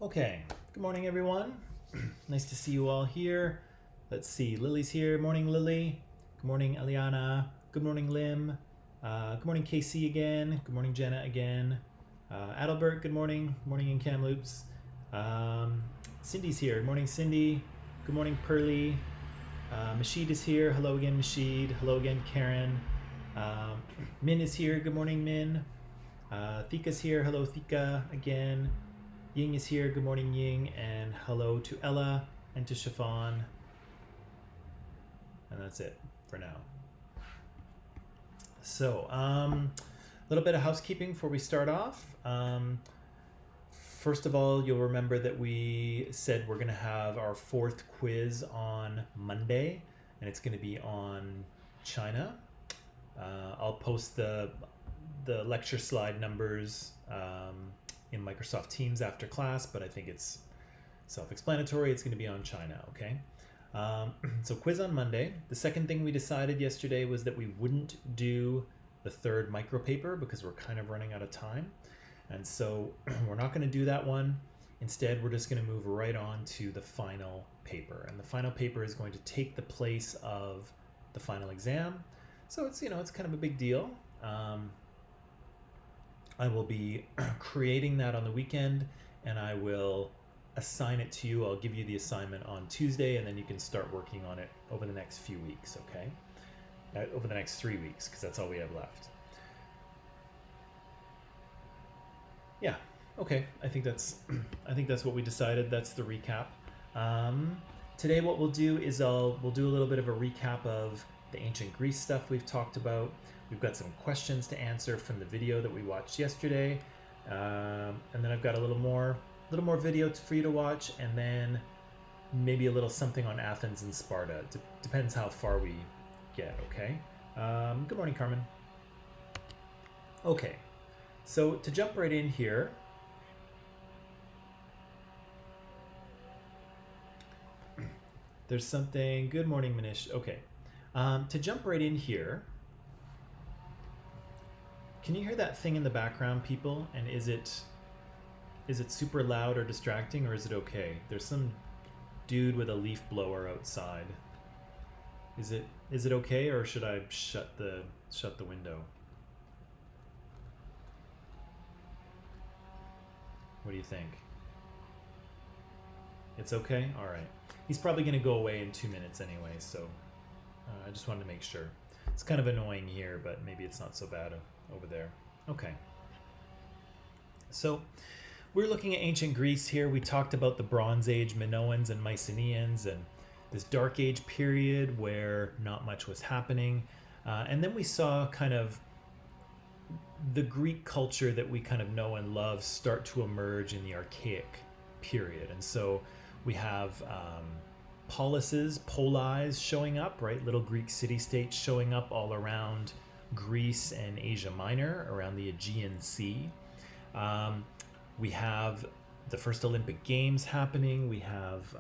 Okay, good morning everyone. Nice to see you all here. Let's see, Lily's here. Morning, Lily. Good morning, Eliana. Good morning, Lim. Good morning, KC again. Good morning, Jenna again. Adalbert, good morning. Morning in Kamloops. Cindy's here. Good morning, Cindy. Good morning, Pearly. Mashid is here. Hello again, Mashid. Hello again, Karen. Min is here. Good morning, Min. Thika's here. Hello, Thika again. Ying is here. Good morning, Ying. And hello to Ella and to Chiffon. And that's it for now. So, a little bit of housekeeping before we start off. First of all, you'll remember that we said we're going to have our fourth quiz on Monday, and it's going to be on China. I'll post the lecture slide numbers in Microsoft Teams after class, but I think it's self-explanatory. It's going to be on China, okay? So quiz on Monday. The second thing we decided yesterday was that we wouldn't do the third micropaper because we're kind of running out of time. And so we're not going to do that one. Instead, we're just going to move right on to the final paper. And the final paper is going to take the place of the final exam. So it's, it's kind of a big deal. I will be creating that on the weekend, and I will assign it to you. I'll give you the assignment on Tuesday, and then you can start working on it over the next few weeks, okay? Over the next 3 weeks, because that's all we have left. Yeah, okay. I think that's what we decided. That's the recap. Today, what we'll do is we'll do a little bit of a recap of the ancient Greece stuff we've talked about. We've got some questions to answer from the video that we watched yesterday, and then I've got a little more video for you to watch, and then maybe a little something on Athens and Sparta. Depends how far we get, okay? Good morning, Carmen. Okay, so to jump right in here, there's something, good morning, Manish. Okay, to jump right in here, can you hear that thing in the background, people? And is it super loud or distracting, or is it okay? There's some dude with a leaf blower outside. Is it okay, or should I shut the window? What do you think? It's okay? All right. He's probably going to go away in 2 minutes anyway, so I just wanted to make sure. It's kind of annoying here, but maybe it's not so bad over there. Okay. So we're looking at ancient Greece here. We talked about the Bronze Age Minoans and Mycenaeans and this Dark Age period where not much was happening. And then we saw kind of the Greek culture that we kind of know and love start to emerge in the Archaic period. And so we have polis showing up, right? Little Greek city-states showing up all around Greece and Asia Minor, around the Aegean Sea. We have the first Olympic Games happening. We have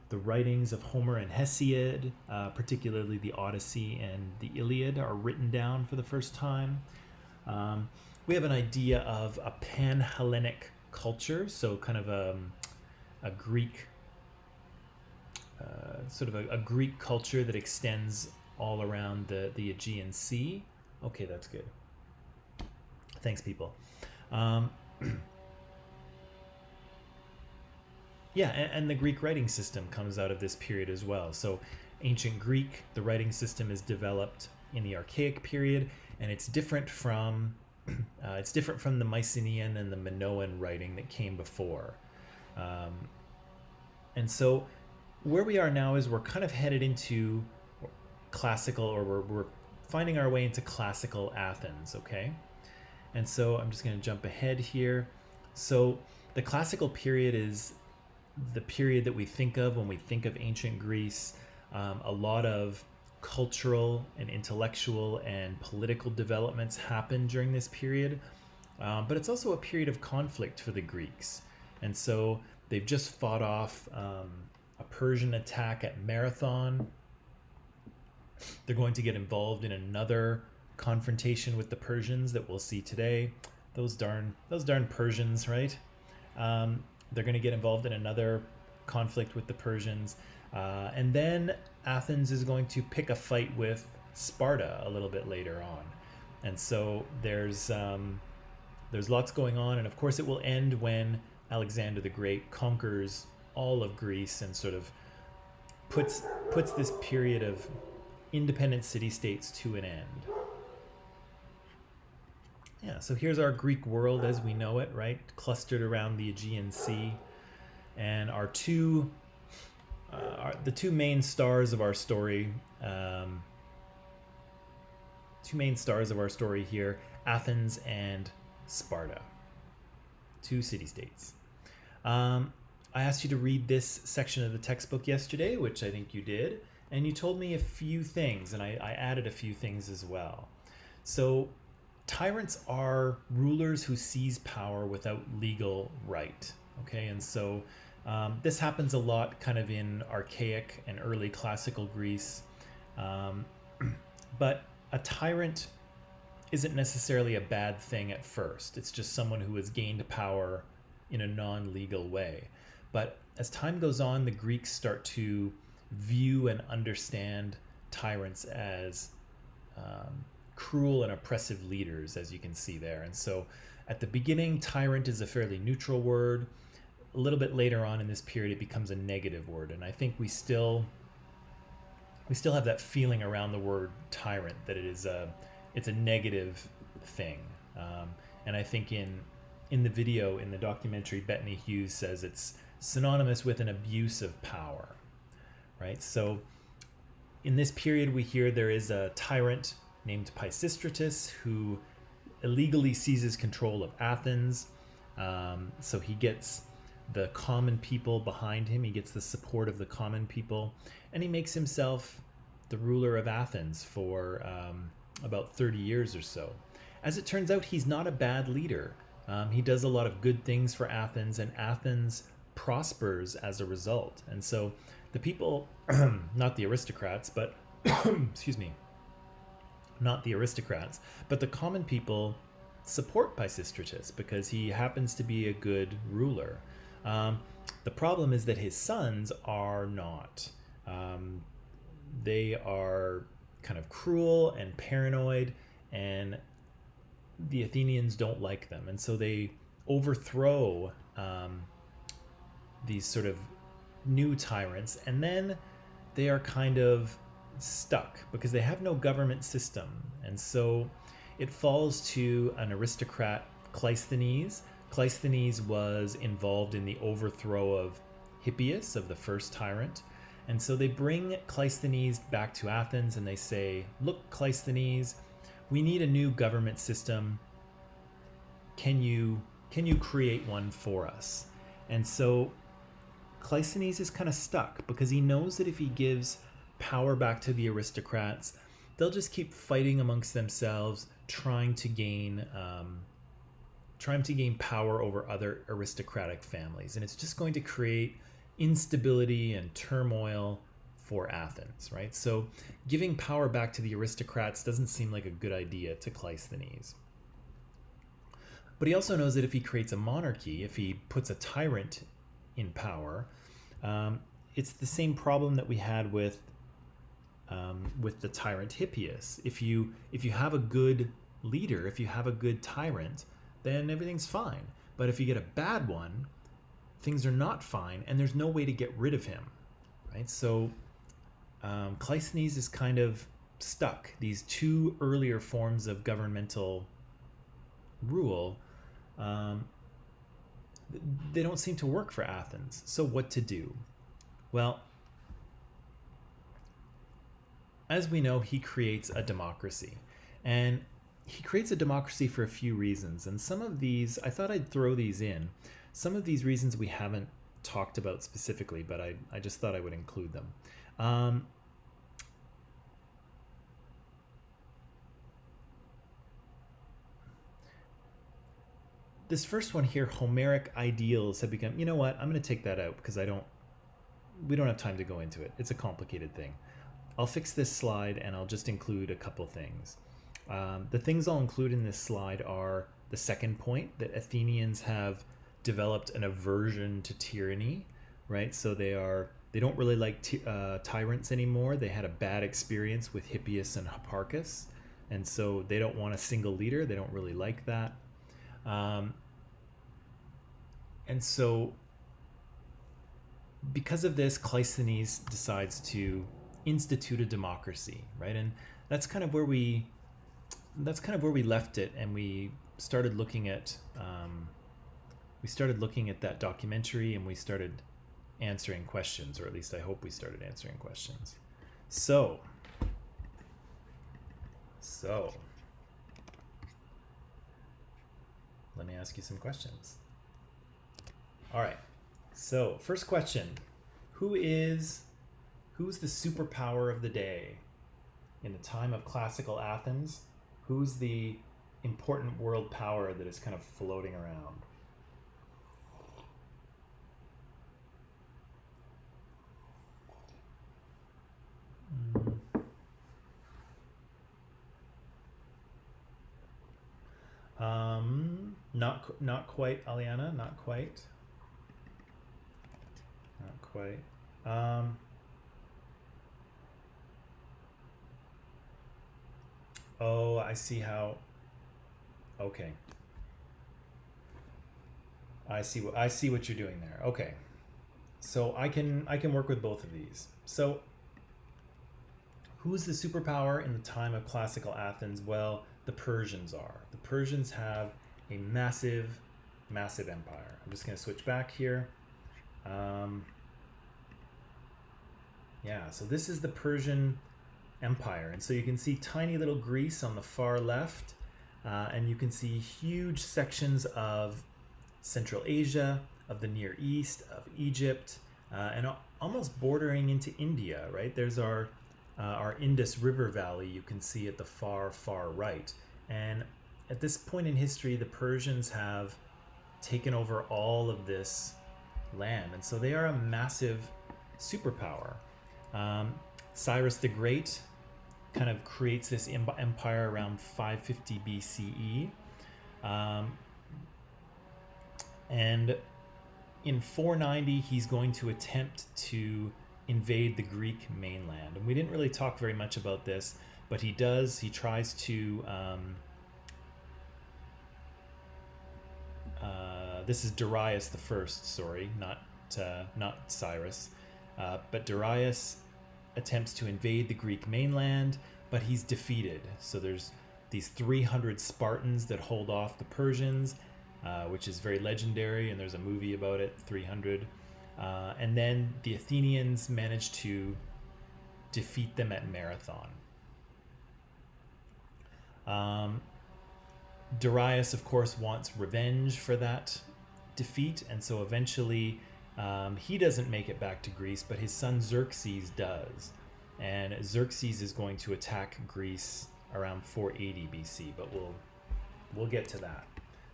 the writings of Homer and Hesiod, particularly the Odyssey and the Iliad, are written down for the first time. We have an idea of a pan-Hellenic culture, so kind of a Greek, sort of a Greek culture that extends all around the Aegean Sea. Okay, that's good. Thanks, people. Yeah, and the Greek writing system comes out of this period as well. So ancient Greek, the writing system is developed in the Archaic period, and it's different from the Mycenaean and the Minoan writing that came before. And so where we are now is we're kind of headed into classical, or we're finding our way into classical Athens, okay? And so I'm just going to jump ahead here. So the classical period is the period that we think of when we think of ancient Greece. A lot of cultural and intellectual and political developments happen during this period, but it's also a period of conflict for the Greeks. And so they've just fought off a Persian attack at Marathon. They're going to get involved in another confrontation with the Persians that we'll see today. Those darn Persians, right? they're going to get involved in another conflict with the Persians. And then Athens is going to pick a fight with Sparta a little bit later on. And so there's lots going on. And of course, it will end when Alexander the Great conquers all of Greece and sort of puts this period of independent city-states to an end. Yeah, so here's our Greek world as we know it, right? Clustered around the Aegean Sea. And our the two main stars of our story, here, Athens and Sparta, two city-states. I asked you to read this section of the textbook yesterday, which I think you did, and you told me a few things, and I added a few things as well. So tyrants are rulers who seize power without legal right. Okay, and so this happens a lot kind of in archaic and early classical Greece. But a tyrant isn't necessarily a bad thing at first. It's just someone who has gained power in a non-legal way. But as time goes on, the Greeks start to view and understand tyrants as cruel and oppressive leaders, as you can see there. And so at the beginning, tyrant is a fairly neutral word. A little bit later on in this period, it becomes a negative word. And I think we still have that feeling around the word tyrant, that it's a negative thing. And I think in the video, in the documentary, Bettany Hughes says it's synonymous with an abuse of power, right? So in this period, we hear there is a tyrant named Pisistratus who illegally seizes control of Athens. So he gets the common people behind him. He gets the support of the common people, and he makes himself the ruler of Athens for about 30 years or so. As it turns out, he's not a bad leader. He does a lot of good things for Athens, and Athens prospers as a result. And so the people, not the aristocrats, but excuse me, not the aristocrats, but the common people support Pisistratus because he happens to be a good ruler. The problem is that his sons are not. They are kind of cruel and paranoid, and the Athenians don't like them. And so they overthrow these sort of new tyrants, and then they are kind of stuck because they have no government system. And so it falls to an aristocrat, Cleisthenes. Cleisthenes was involved in the overthrow of Hippias, of the first tyrant. And so they bring Cleisthenes back to Athens and they say, look, Cleisthenes, we need a new government system. Can you create one for us? And so Cleisthenes is kind of stuck because he knows that if he gives power back to the aristocrats, they'll just keep fighting amongst themselves, trying to gain power over other aristocratic families. And it's just going to create instability and turmoil for Athens, right? So giving power back to the aristocrats doesn't seem like a good idea to Cleisthenes. But he also knows that if he creates a monarchy, if he puts a tyrant in power, it's the same problem that we had with the tyrant Hippias. If you have a good leader, if you have a good tyrant, then everything's fine. But if you get a bad one, things are not fine, and there's no way to get rid of him, right? So Cleisthenes is kind of stuck. These two earlier forms of governmental rule, they don't seem to work for Athens. So what to do? Well, as we know, he creates a democracy. And he creates a democracy for a few reasons. And some of these, I thought I'd throw these in. Some of these reasons we haven't talked about specifically, but I just thought I would include them. This first one here, Homeric ideals have become, you know what, I'm going to take that out because we don't have time to go into it. It's a complicated thing. I'll fix this slide and I'll just include a couple things. The things I'll include in this slide are the second point, that Athenians have developed an aversion to tyranny, right? So they don't really like tyrants anymore. They had a bad experience with Hippias and Hipparchus, and so they don't want a single leader. They don't really like that. And so because of this, Cleisthenes decides to institute a democracy, right? And that's kind of where we left it, and we started looking at that documentary, and we started answering questions, or at least I hope we started answering questions. So let me ask you some questions. All right. So first question: who's the superpower of the day in the time of classical Athens? Who's the important world power that is kind of floating around? Not quite, Aliana. Not quite. Not quite. Oh, I see how. Okay. I see what you're doing there. Okay. So I can work with both of these. So who's the superpower in the time of classical Athens? Well, the Persians are. The Persians have a massive empire. I'm just going to switch back here. Yeah, so this is the Persian Empire. And so you can see tiny little Greece on the far left, and you can see huge sections of Central Asia, of the Near East, of Egypt, and almost bordering into India, right? There's our Indus River Valley you can see at the far right. And at this point in history, the Persians have taken over all of this land, and so they are a massive superpower. Cyrus the Great kind of creates this empire around 550 BCE. And in 490, he's going to attempt to invade the Greek mainland. And we didn't really talk very much about this, but he does. He tries to... this is Darius the First, sorry, not Cyrus. But Darius attempts to invade the Greek mainland, but he's defeated. So there's these 300 Spartans that hold off the Persians, which is very legendary, and there's a movie about it, 300. And then the Athenians manage to defeat them at Marathon. Darius, of course, wants revenge for that defeat, and so eventually he doesn't make it back to Greece, but his son Xerxes does. And Xerxes is going to attack Greece around 480 BC, but we'll get to that.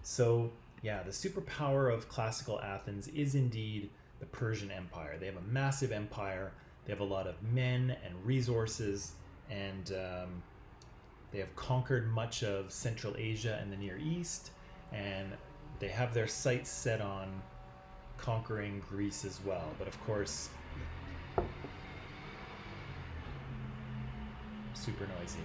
So yeah, the superpower of classical Athens is indeed the Persian Empire. They have a massive empire. They have a lot of men and resources, and they have conquered much of Central Asia and the Near East, and they have their sights set on conquering Greece as well. But of course, super noisy.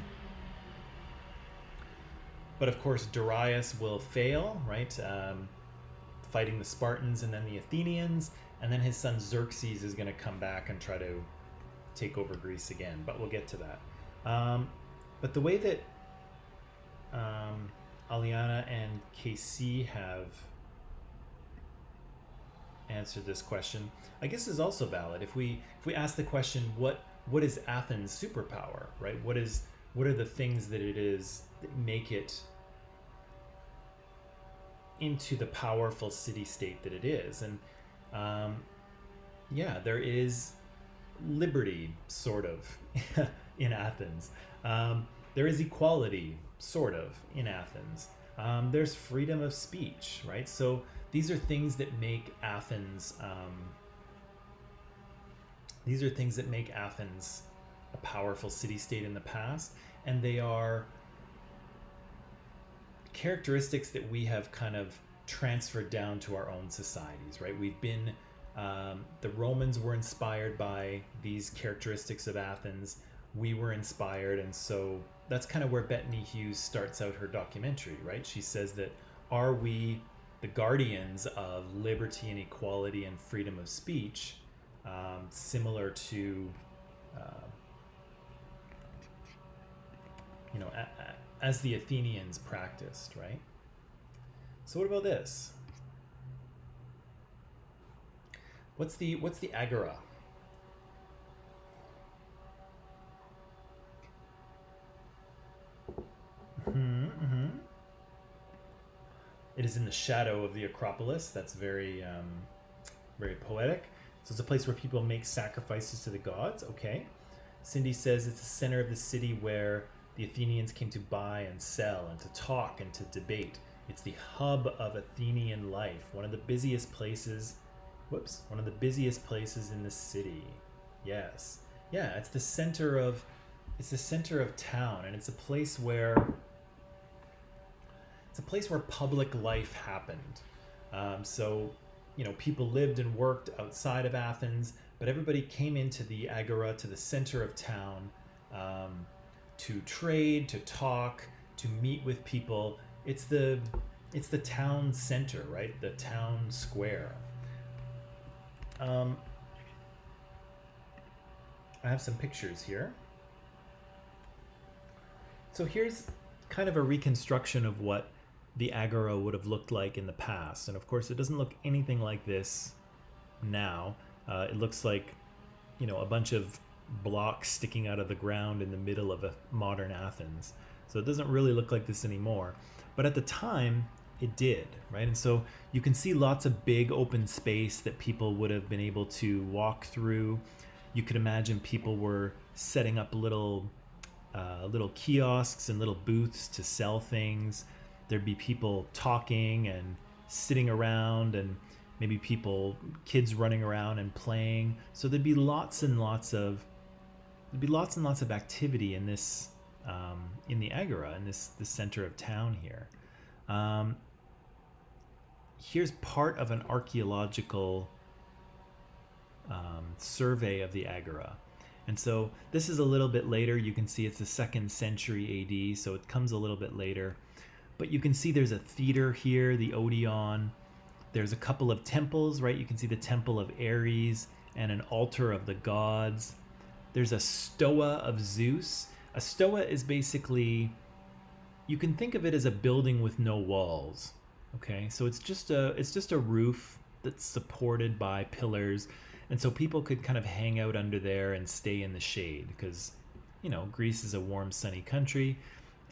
But of course, Darius will fail, right? Fighting the Spartans and then the Athenians, and then his son Xerxes is going to come back and try to take over Greece again. But we'll get to that. But the way that Aliana and KC have answered this question, I guess, is also valid. If we ask the question, what is Athens' superpower, right? What are the things that it is that make it into the powerful city-state that it is? And yeah, there is liberty, sort of, in Athens. There is equality, sort of, in Athens. There's freedom of speech, right? So these are things that make Athens a powerful city-state in the past, and they are characteristics that we have kind of transferred down to our own societies, right? We've been, the Romans were inspired by these characteristics of Athens. We were inspired, and so that's kind of where Bettany Hughes starts out her documentary, right? She says that, are we the guardians of liberty and equality and freedom of speech, similar to, as the Athenians practiced, right? So what about this? What's the Agora? It is in the shadow of the acropolis. That's very, very poetic. So it's a place where people make sacrifices to the gods. Okay. Cindy says it's the center of the city where the Athenians came to buy and sell and to talk and to debate. It's the hub of Athenian life. One of the busiest places. One of the busiest places in the city. Yes. Yeah. It's the center of town, and it's a place where public life happened. So, people lived and worked outside of Athens, but everybody came into the Agora, to the center of town, to trade, to talk, to meet with people. It's the town center, right? The town square. I have some pictures here. So here's kind of a reconstruction of what the Agora would have looked like in the past. And of course, it doesn't look anything like this now. It looks like, a bunch of blocks sticking out of the ground in the middle of a modern Athens. So it doesn't really look like this anymore. But at the time, it did, right? And so you can see lots of big open space that people would have been able to walk through. You could imagine people were setting up little kiosks and little booths to sell things. There'd be people talking and sitting around, and maybe kids running around and playing. So there'd be lots and lots of activity in this, in the Agora, in the center of town here. Here's part of an archaeological survey of the Agora. And so this is a little bit later. You can see it's the 2nd century AD, so it comes a little bit later. But you can see there's a theater here, the Odeon. There's a couple of temples, right? You can see the temple of Ares and an altar of the gods. There's a stoa of Zeus. A stoa is basically, you can think of it as a building with no walls. Okay, so it's just a roof that's supported by pillars. And so people could kind of hang out under there and stay in the shade because, Greece is a warm, sunny country.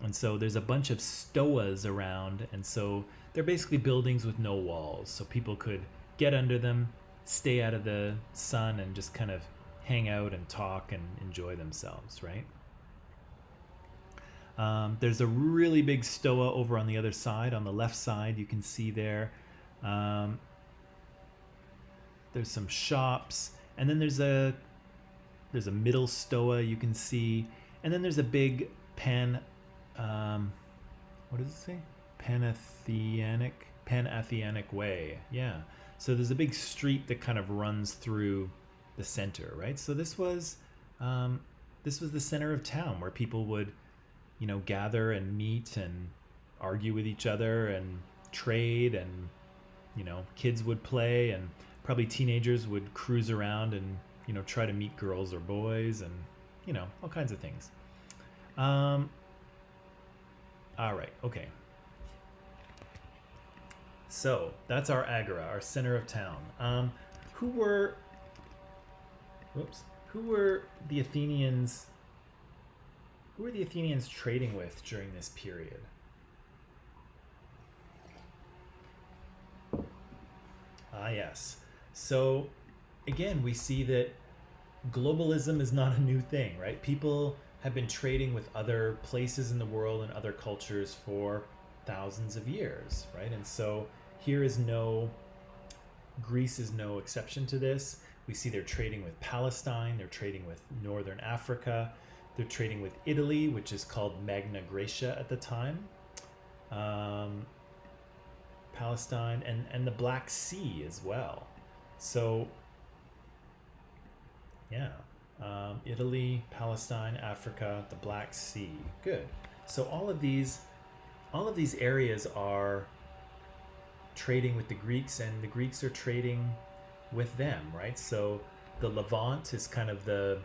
And so there's a bunch of stoas around. And so they're basically buildings with no walls. So people could get under them, stay out of the sun, and just kind of hang out and talk and enjoy themselves, right? There's a really big stoa over on the other side. On the left side, you can see there. There's some shops, and then there's a middle stoa you can see, and then there's a big what does it say? Panathenic way. Yeah. So there's a big street that kind of runs through the center, right? So this was the center of town where people would, gather and meet and argue with each other and trade, and kids would play, and probably teenagers would cruise around and try to meet girls or boys, and all kinds of things. All right, okay. So that's our Agora, our center of town. Who were the Athenians? Who were the Athenians trading with during this period? Yes. So again, we see that globalism is not a new thing, right? People have been trading with other places in the world and other cultures for thousands of years, right? And so Greece is no exception to this. We see they're trading with Palestine, they're trading with Northern Africa, they're trading with Italy, which is called Magna Graecia at the time. Palestine, and the Black Sea as well. So yeah, Italy, Palestine, Africa, the Black Sea. Good. So all of these areas are trading with the Greeks, and the Greeks are trading with them, right? So the Levant is kind of the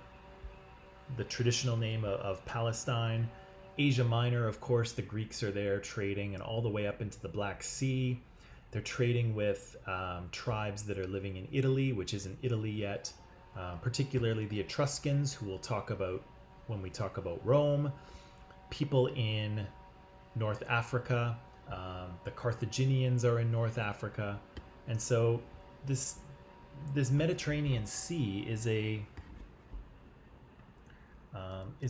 traditional name of Palestine. Asia Minor, of course, the Greeks are there trading, and all the way up into the Black Sea. They're trading with tribes that are living in Italy, which isn't Italy yet, particularly the Etruscans, who we'll talk about when we talk about Rome. People in North Africa, the Carthaginians are in North Africa, and so this Mediterranean Sea is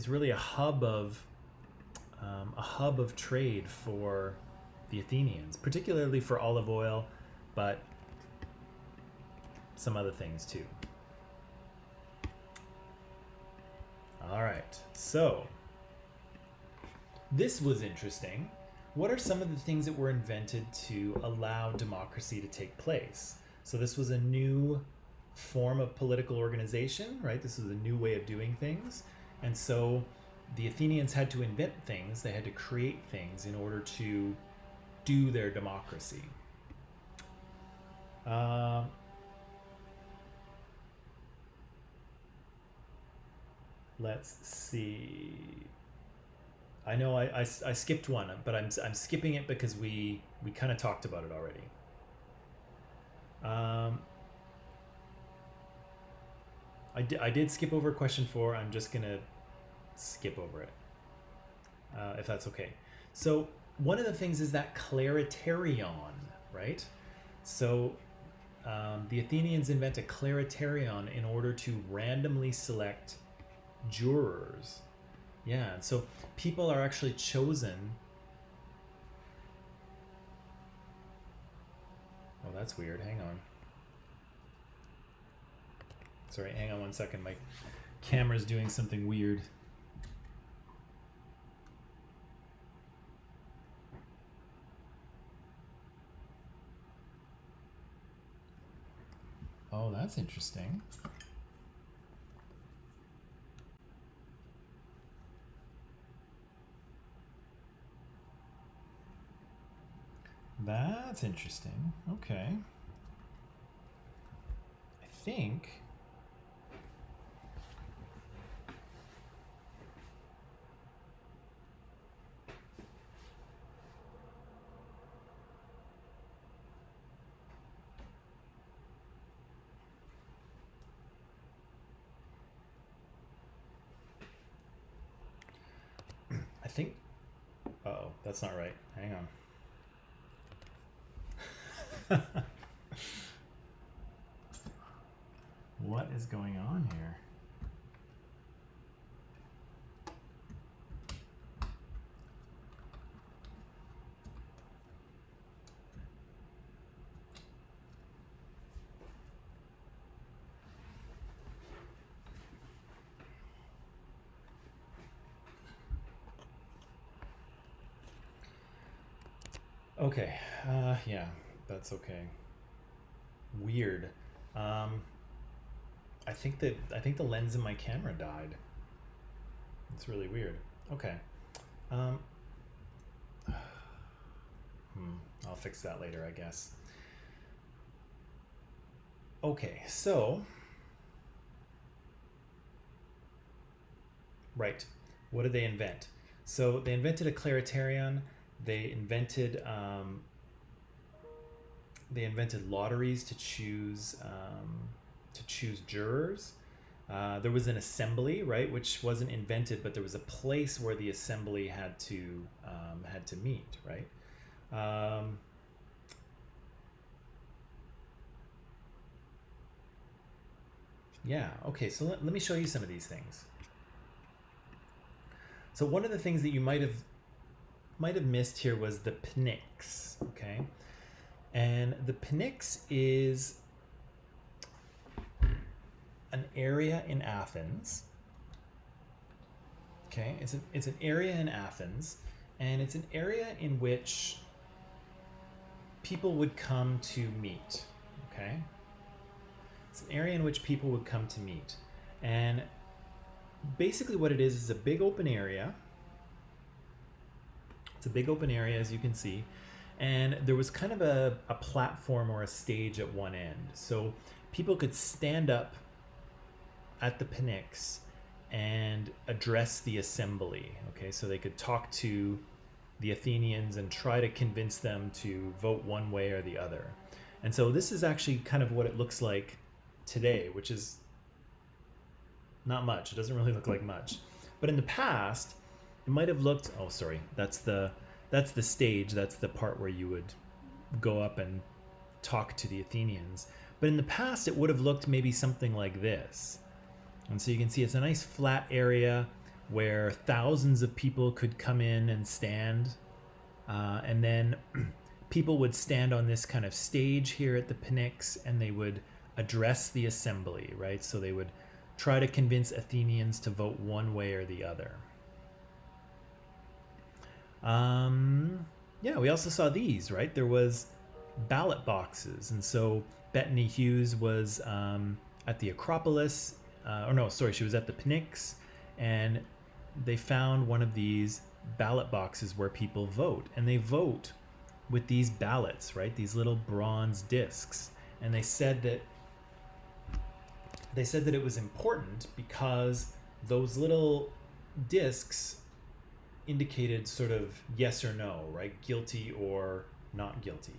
really a hub of trade for the Athenians, particularly for olive oil, but some other things too. All right, so this was interesting. What are some of the things that were invented to allow democracy to take place? So this was a new form of political organization, right? This was a new way of doing things. And so the Athenians had to invent things, they had to create things in order to do their democracy. Let's see. I know I skipped one, but I'm skipping it because we kind of talked about it already. I did skip over question 4. I'm just gonna skip over it, if that's okay. So one of the things is that clariterion, right? So the Athenians invent a clariterion in order to randomly select jurors. Yeah, so people are actually chosen. Oh, that's weird. Hang on. Sorry, hang on one second. My camera's doing something weird. Oh, that's interesting. That's interesting. Okay. I think... Uh-oh, that's not right. Hang on. What is going on here? Okay, yeah, that's okay. Weird. I think the lens in my camera died. It's really weird. Okay. I'll fix that later, I guess. Okay, so right, what did they invent? So they invented a clariterion. They invented lotteries to choose jurors. There was an assembly, right, which wasn't invented, but there was a place where the assembly had to meet, right? Yeah. Okay. So let me show you some of these things. So one of the things that you might have missed here was the pnyx. Okay. And the pnyx is an area in Athens. Okay, it's an area in Athens, and it's an area in which people would come to meet. Okay, it's an area in which people would come to meet, and basically what it is a big open area. It's a big open area, as you can see, and there was kind of a platform or a stage at one end, so people could stand up at the pnyx and address the assembly. Okay, so they could talk to the Athenians and try to convince them to vote one way or the other. And so this is actually kind of what it looks like today, which is not much. It doesn't really look like much. But in the past, it might have looked, oh sorry, that's the stage, that's the part where you would go up and talk to the Athenians. But in the past, it would have looked maybe something like this. And so you can see it's a nice flat area where thousands of people could come in and stand. And then people would stand on this kind of stage here at the pnyx, and they would address the assembly, right? So they would try to convince Athenians to vote one way or the other. Yeah, we also saw these, right? There was ballot boxes. And so Bettany Hughes was at the Acropolis, she was at the pnyx, and they found one of these ballot boxes where people vote, and they vote with these ballots, right? These little bronze discs. And they said that it was important because those little discs indicated sort of yes or no, right? Guilty or not guilty.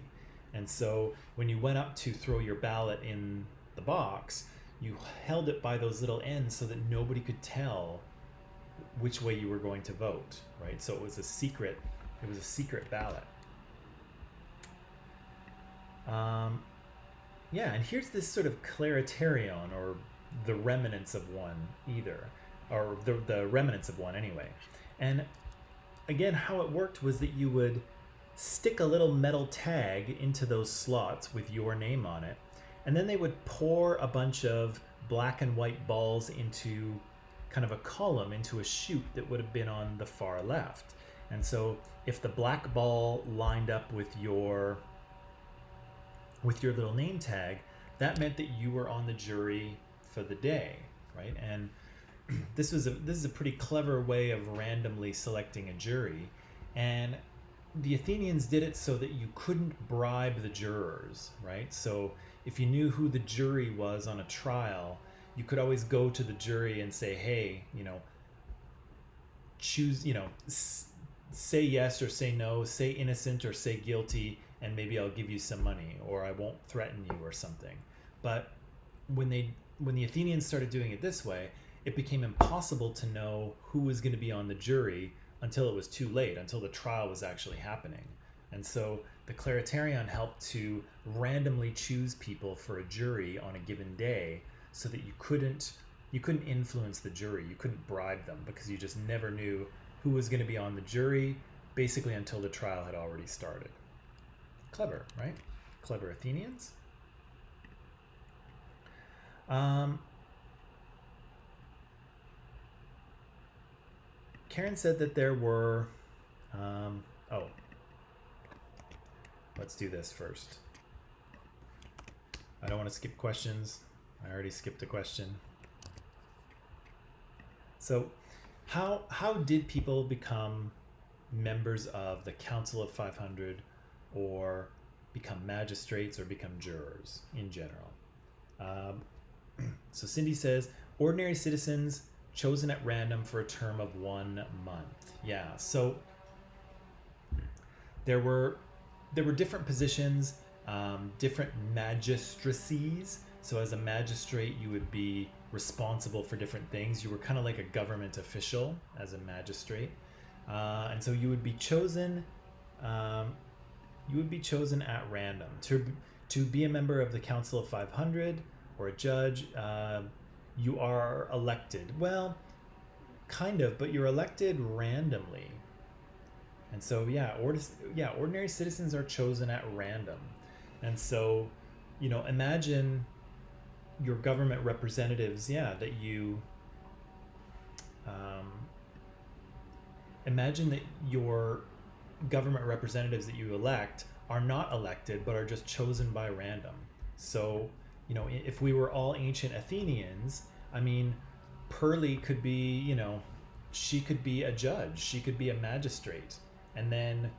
And so when you went up to throw your ballot in the box, you held it by those little ends so that nobody could tell which way you were going to vote, right? So it was a secret ballot. And here's this sort of clariterion, or the remnants of one, or the remnants of one anyway. And again, how it worked was that you would stick a little metal tag into those slots with your name on it, and then they would pour a bunch of black and white balls into kind of a column, into a chute that would have been on the far left. And so if the black ball lined up with your little name tag, that meant that you were on the jury for the day, right? And this is a pretty clever way of randomly selecting a jury. And the Athenians did it so that you couldn't bribe the jurors, right? So if you knew who the jury was on a trial, you could always go to the jury and say, hey, choose, say yes or say no, say innocent or say guilty, and maybe I'll give you some money, or I won't threaten you or something. But when the Athenians started doing it this way, it became impossible to know who was going to be on the jury until it was too late, until the trial was actually happening. And so the clariterion helped to randomly choose people for a jury on a given day, so that you couldn't influence the jury, you couldn't bribe them, because you just never knew who was going to be on the jury, basically until the trial had already started. Clever, right? Clever Athenians. Karen said that there were, let's do this first. I don't want to skip questions. I already skipped a question. So how did people become members of the Council of 500, or become magistrates, or become jurors in general? So Cindy says, ordinary citizens chosen at random for a term of 1 month. Yeah, so there were different positions, different magistracies. So as a magistrate, you would be responsible for different things. You were kind of like a government official as a magistrate. And so you would be chosen at random. To be a member of the Council of 500 or a judge, you are elected. Well, kind of, but you're elected randomly. And so, ordinary citizens are chosen at random. And so, imagine your government representatives, that you, imagine that your government representatives that you elect are not elected but are just chosen by random. So, you know, if we were all ancient Athenians, I mean, Pearlie could be, you know, she could be a judge, she could be a magistrate, and then,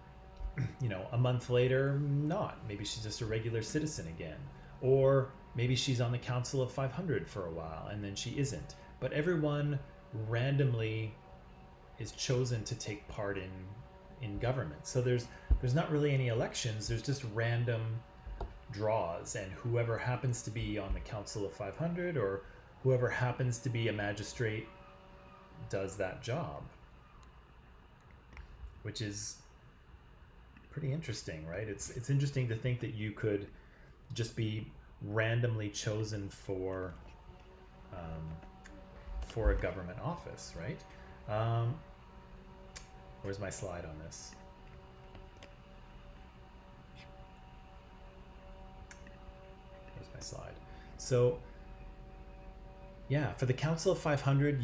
you know, a month later, not. Maybe she's just a regular citizen again. Or maybe she's on the Council of 500 for a while and then she isn't. But everyone randomly is chosen to take part in government. So there's not really any elections, there's just random draws, and whoever happens to be on the Council of 500 or whoever happens to be a magistrate does that job, which is pretty interesting, right? It's interesting to think that you could just be randomly chosen for a government office, right? Where's my slide on this? Where's my slide? So yeah, for the Council of 500,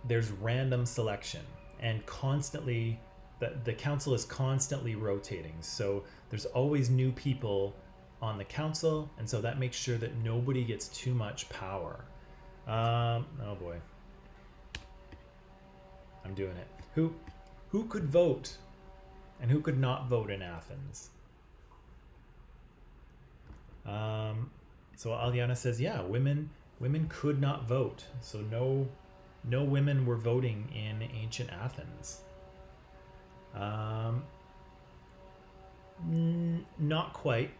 there's random selection, and constantly the council is constantly rotating. So there's always new people on the council, and so that makes sure that nobody gets too much power. Oh boy, I'm doing it. Who could vote and who could not vote in Athens? So Aliana says, yeah, women could not vote. So no women were voting in ancient Athens. Not quite,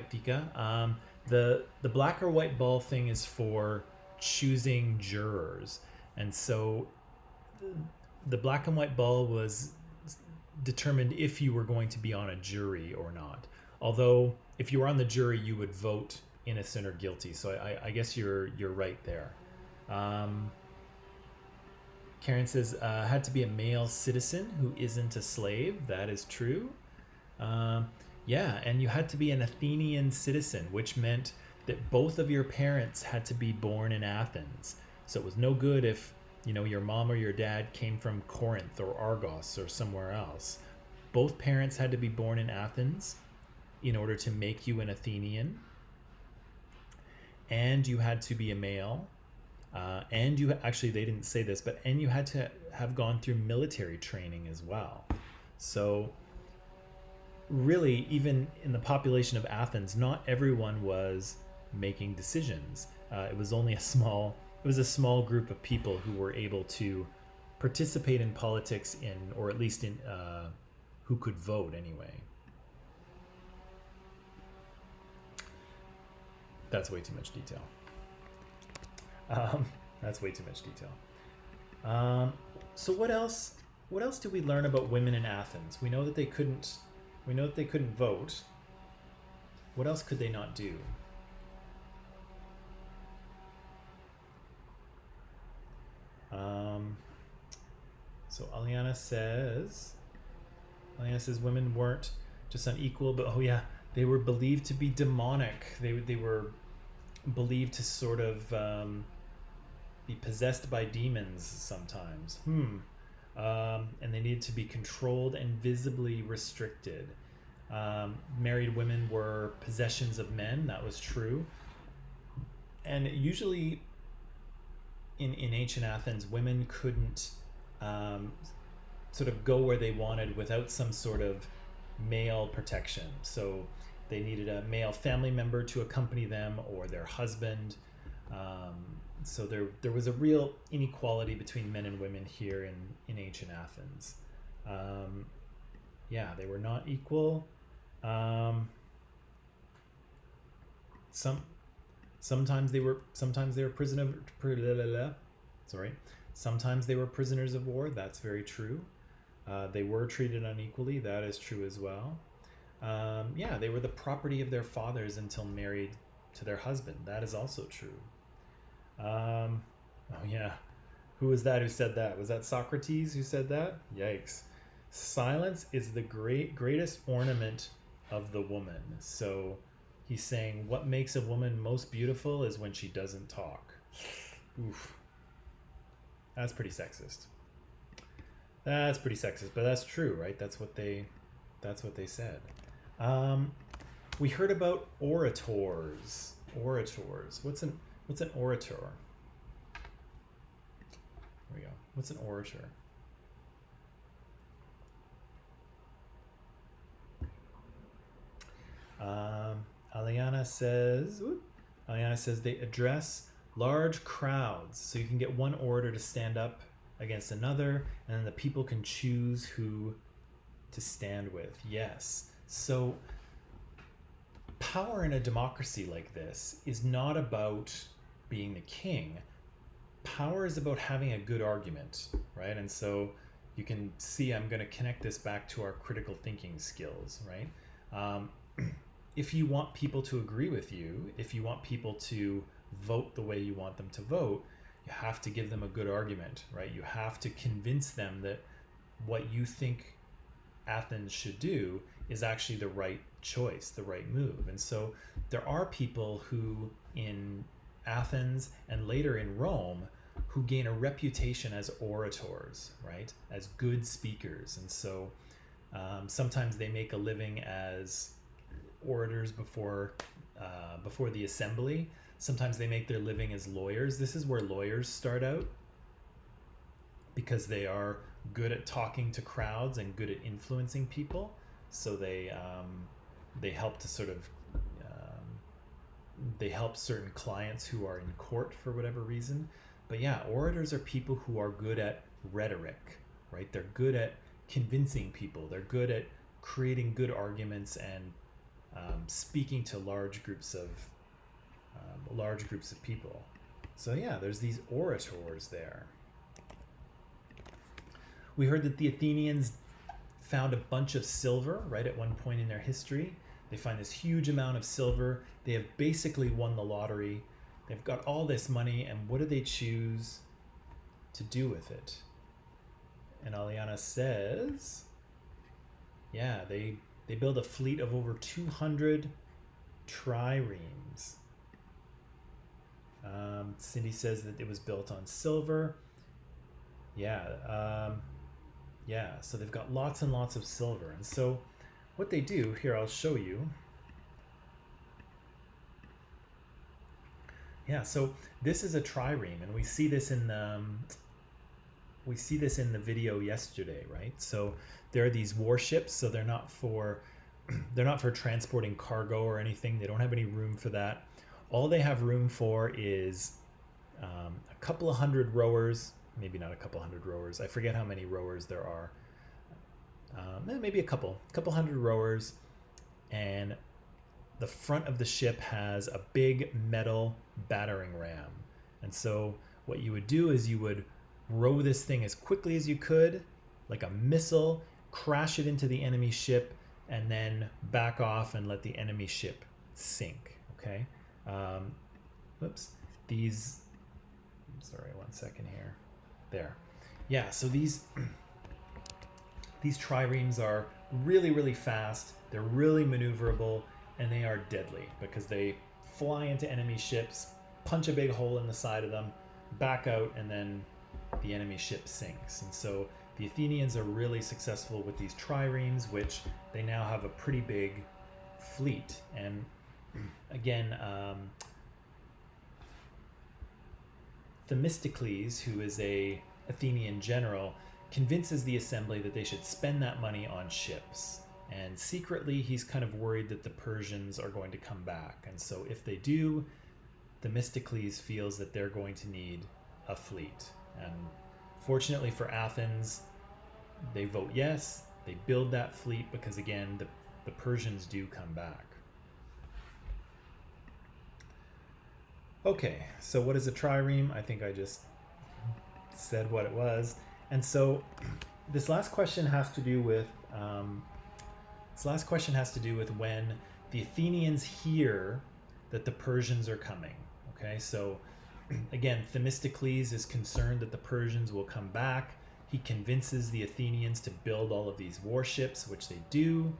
Tika. The black or white ball thing is for choosing jurors, and so the black and white ball was determined if you were going to be on a jury or not. Although if you were on the jury, you would vote innocent or guilty. So I guess you're right there. Karen says, had to be a male citizen who isn't a slave. That is true. Yeah, and you had to be an Athenian citizen, which meant that both of your parents had to be born in Athens. So it was no good if, you know, your mom or your dad came from Corinth or Argos or somewhere else. Both parents had to be born in Athens in order to make you an Athenian. And you had to be a male. And you actually, they didn't say this, and you had to have gone through military training as well. So really, even in the population of Athens, not everyone was making decisions. It was only a small group of people who were able to participate in politics, or at least in who could vote anyway. That's way too much detail. That's way too much detail. So what else do we learn about women in Athens? We know that they couldn't vote. What else could they not do? So Aliana says women weren't just unequal, but they were believed to be demonic. They were believed to sort of be possessed by demons sometimes. And they needed to be controlled and visibly restricted. Married women were possessions of men. That was true. And usually in ancient Athens, women couldn't sort of go where they wanted without some sort of male protection. So they needed a male family member to accompany them, or their husband. So there was a real inequality between men and women here in ancient Athens. They were not equal. Sometimes they were Sometimes they were prisoners of war. That's very true. They were treated unequally. That is true as well. They were the property of their fathers until married to their husband. That is also true. Who was that who said that? Was that Socrates who said that? Yikes. Silence is the greatest ornament of the woman. So he's saying what makes a woman most beautiful is when she doesn't talk. Oof. That's pretty sexist. But that's true, right? That's what they said. Um, we heard about orators. Orators. What's an orator? There we go. What's an orator? Aliana says they address large crowds, so you can get one orator to stand up against another, and then the people can choose who to stand with. Yes. So power in a democracy like this is not about being the king. Power is about having a good argument, right? And so you can see I'm going to connect this back to our critical thinking skills, right? If you want people to agree with you, if you want people to vote the way you want them to vote, you have to give them a good argument, right? You have to convince them that what you think Athens should do is actually the right choice, the right move. And so there are people who in Athens and later in Rome who gain a reputation as orators, right? As good speakers. And so sometimes they make a living as orators before the assembly. Sometimes they make their living as lawyers. This is where lawyers start out because they are good at talking to crowds and good at influencing people. So they help to sort of they help certain clients who are in court for whatever reason. But yeah, orators are people who are good at rhetoric, right? They're good at convincing people. They're good at creating good arguments and speaking to large groups of people. So yeah, there's these orators there. We heard that the Athenians found a bunch of silver, right, at one point in their history. They find this huge amount of silver. They have basically won the lottery. They've got all this money, and what do they choose to do with it? And Aliana says, yeah, they build a fleet of over 200 triremes. Cindy says that it was built on silver. Yeah, so they've got lots and lots of silver. And so what they do, here I'll show you. Yeah, so this is a trireme, and we see this in the video yesterday, right? So there are these warships, so they're not for transporting cargo or anything. They don't have any room for that. All they have room for is a couple of hundred rowers, maybe not a couple hundred rowers. I forget how many rowers there are. Maybe a couple hundred rowers, and the front of the ship has a big metal battering ram. And so what you would do is you would row this thing as quickly as you could, like a missile, crash it into the enemy ship, and then back off and let the enemy ship sink. Okay. Sorry, 1 second here. There. Yeah. So these triremes are really, really fast. They're really maneuverable, and they are deadly because they fly into enemy ships, punch a big hole in the side of them, back out, and then the enemy ship sinks. And so the Athenians are really successful with these triremes, which they now have a pretty big fleet. And again, Themistocles, who is a Athenian general, convinces the assembly that they should spend that money on ships. And secretly, he's kind of worried that the Persians are going to come back. And so if they do, Themistocles feels that they're going to need a fleet. And fortunately for Athens, they vote yes. They build that fleet because, again, the Persians do come back. Okay, so what is a trireme? I think I just said what it was. And so this last question has to do with when the Athenians hear that the Persians are coming. Okay, so again, Themistocles is concerned that the Persians will come back. He convinces the Athenians to build all of these warships, which they do.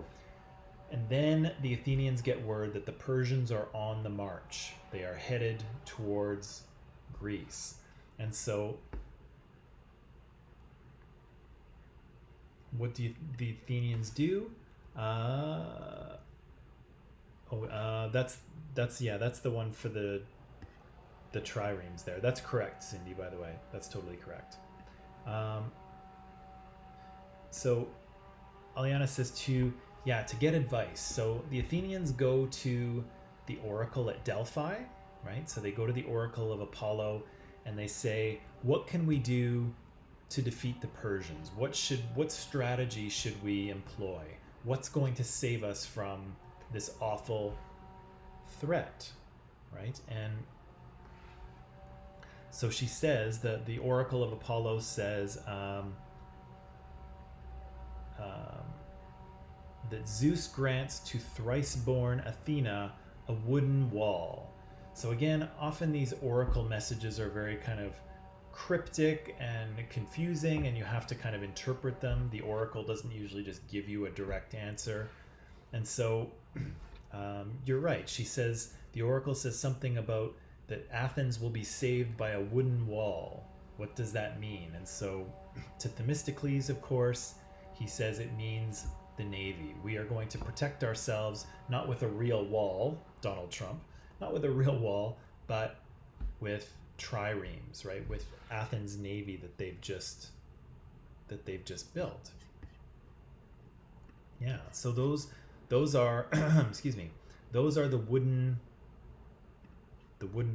And then the Athenians get word that the Persians are on the march. They are headed towards Greece. And so what do the Athenians do? Oh, that's the one for the triremes there. That's correct, Cindy. By the way, that's totally correct. Um, so Aliana says to get advice. So the Athenians go to the oracle at Delphi, right? So they go to the oracle of Apollo and they say, "What can we do to defeat the Persians? What strategy should we employ? What's going to save us from this awful threat?" Right? And so she says that the oracle of Apollo says um, that Zeus grants to thrice born Athena a wooden wall. So, again, often these oracle messages are very kind of cryptic and confusing, and you have to kind of interpret them. The oracle doesn't usually just give you a direct answer. And so, you're right. She says, the oracle says something about that Athens will be saved by a wooden wall. What does that mean? And so, to Themistocles, of course, he says it means the Navy. We are going to protect ourselves not with a real wall, Donald Trump, not with a real wall, but with triremes, right? With Athens Navy that they've just built. Yeah. So those are excuse me. Those are the wooden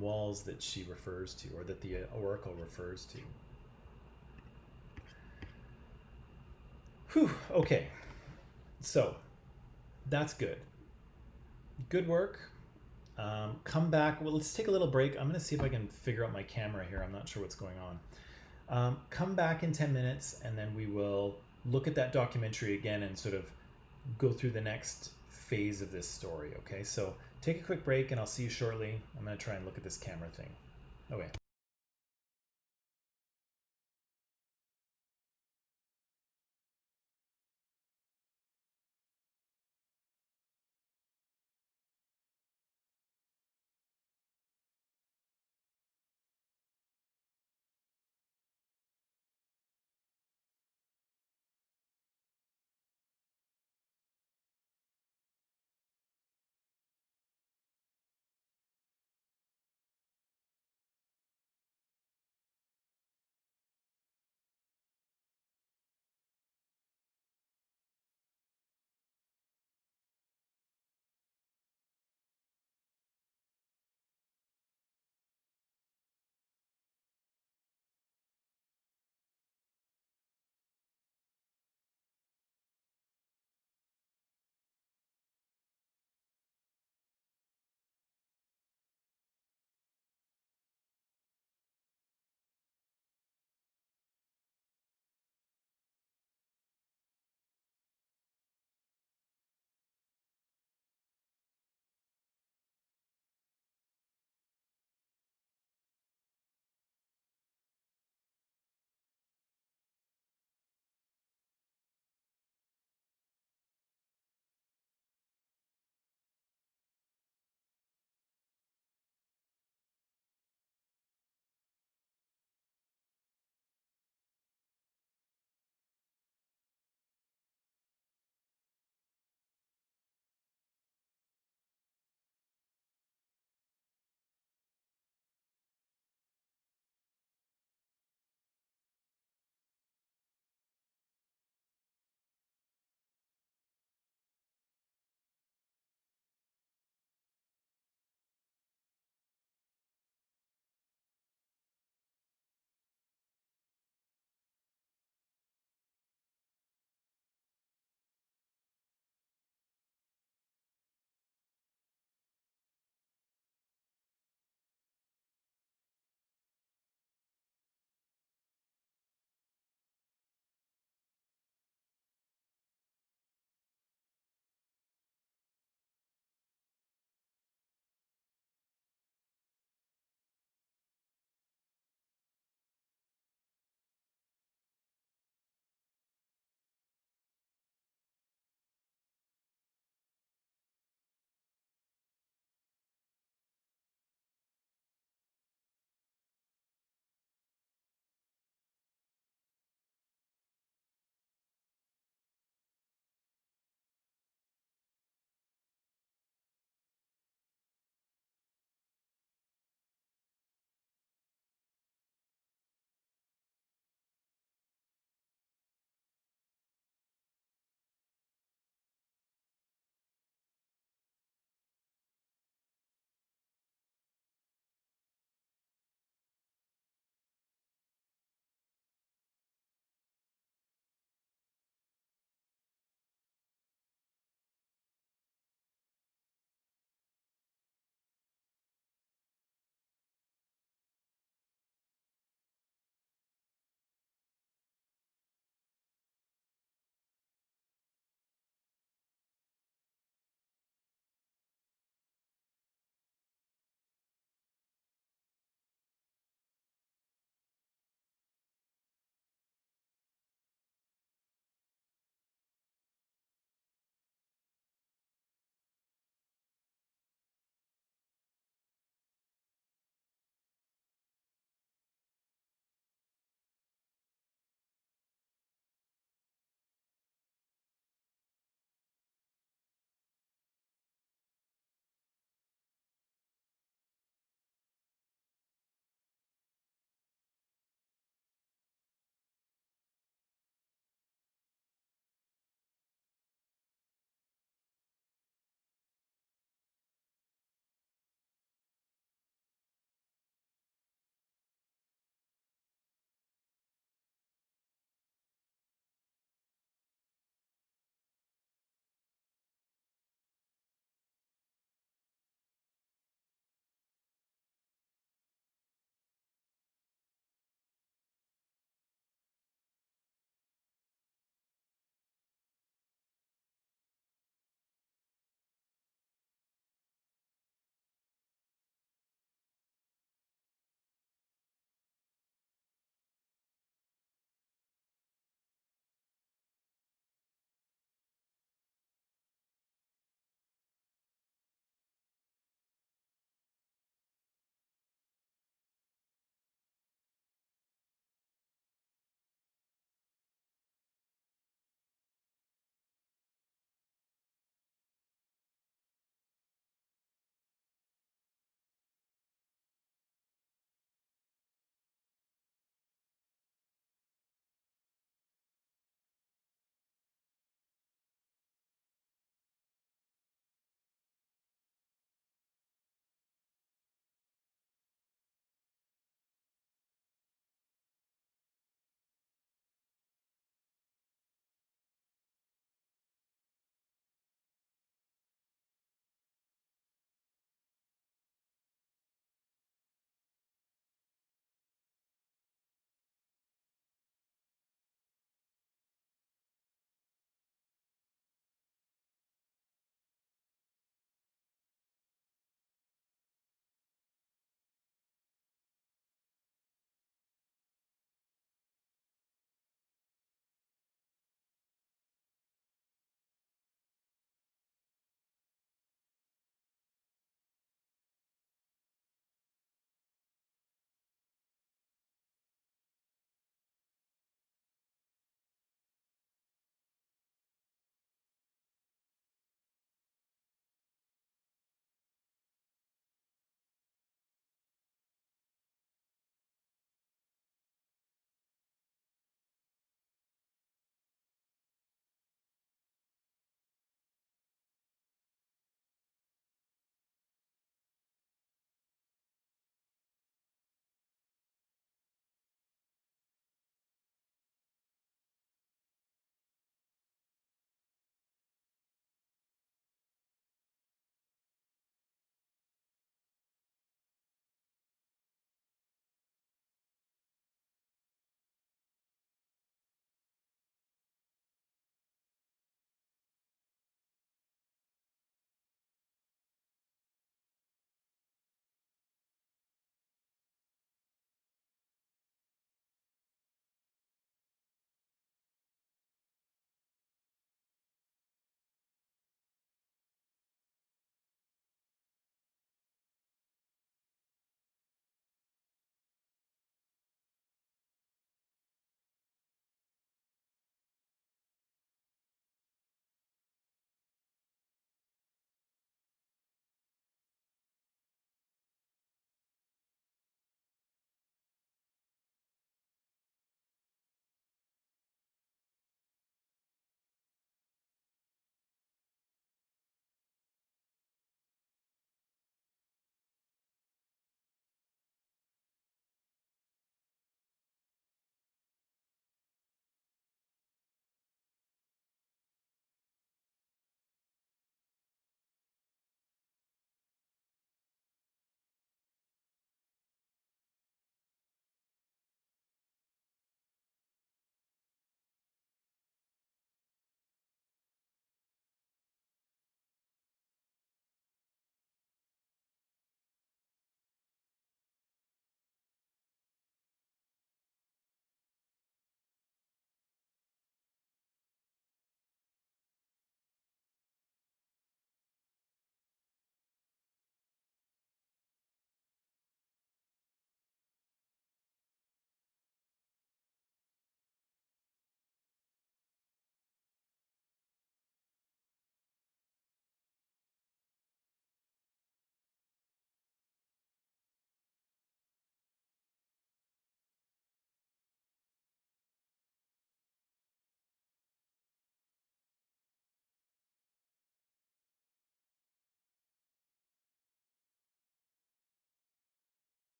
walls that she refers to, or that the oracle refers to. Whew. Okay. So that's good. Good work. Come back. Well, let's take a little break. I'm going to see if I can figure out my camera here. I'm not sure what's going on. Come back in 10 minutes, and then we will look at that documentary again and sort of go through the next phase of this story. Okay, so take a quick break, and I'll see you shortly. I'm going to try and look at this camera thing. Okay.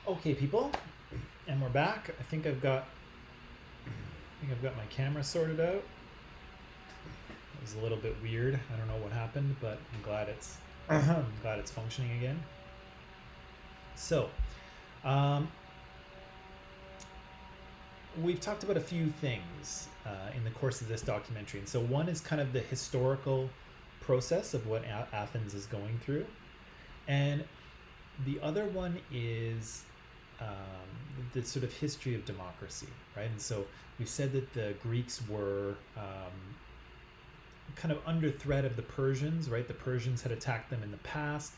Okay, people, and we're back. I think I've got my camera sorted out. It was a little bit weird. I don't know what happened, but I'm glad it's I'm glad it's functioning again. So, um, we've talked about a few things in the course of this documentary, and so one is kind of the historical process of what Athens is going through, and the other one is the sort of history of democracy, right? And so we said that the Greeks were kind of under threat of the Persians, right? The Persians had attacked them in the past.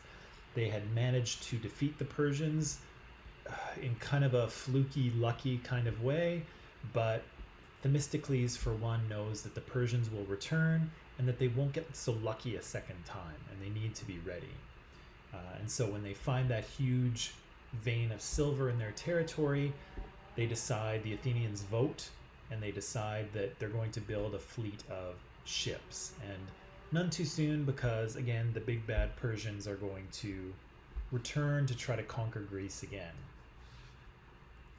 They had managed to defeat the Persians in kind of a fluky, lucky kind of way, but Themistocles, for one, knows that the Persians will return and that they won't get so lucky a second time, and they need to be ready. And so when they find that huge vein of silver in their territory, they decide, the Athenians vote, and they decide that they're going to build a fleet of ships. And none too soon, because again, the big bad Persians are going to return to try to conquer Greece again.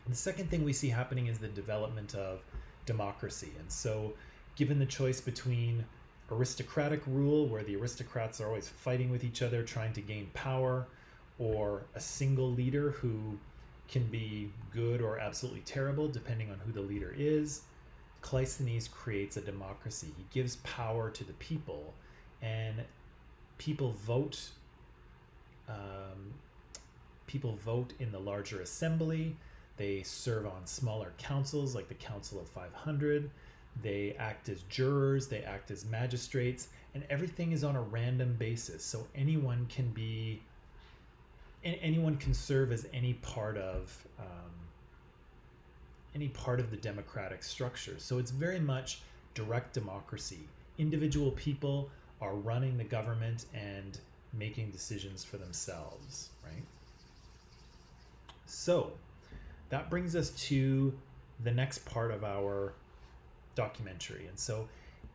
And the second thing we see happening is the development of democracy. And so, given the choice between aristocratic rule, where the aristocrats are always fighting with each other, trying to gain power, or a single leader who can be good or absolutely terrible, depending on who the leader is, Cleisthenes creates a democracy. He gives power to the people, and people vote. People vote in the larger assembly. They serve on smaller councils, like the Council of 500. They act as jurors. They act as magistrates, and everything is on a random basis. So anyone can serve as any part of the democratic structure. So it's very much direct democracy. Individual people are running the government and making decisions for themselves, right? So that brings us to the next part of our documentary. And so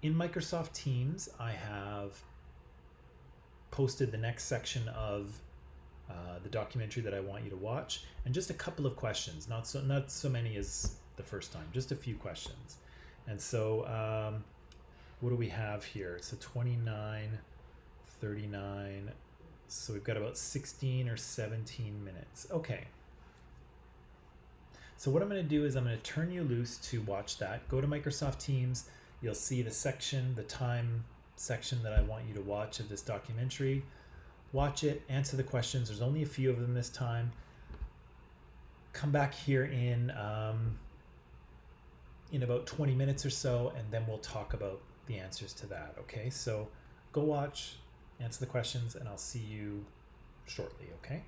in Microsoft Teams, I have posted the next section of the documentary that I want you to watch, and just a couple of questions, not so many as the first time, just a few questions. And so what do we have here? So 29, 39, so we've got about 16 or 17 minutes. Okay. So what I'm going to do is I'm going to turn you loose to watch that. Go to Microsoft Teams. You'll see the time section that I want you to watch of this documentary. Watch it, answer the questions. There's only a few of them this time. Come back here in about 20 minutes or so, and then we'll talk about the answers to that, okay? So go watch, answer the questions, and I'll see you shortly, okay?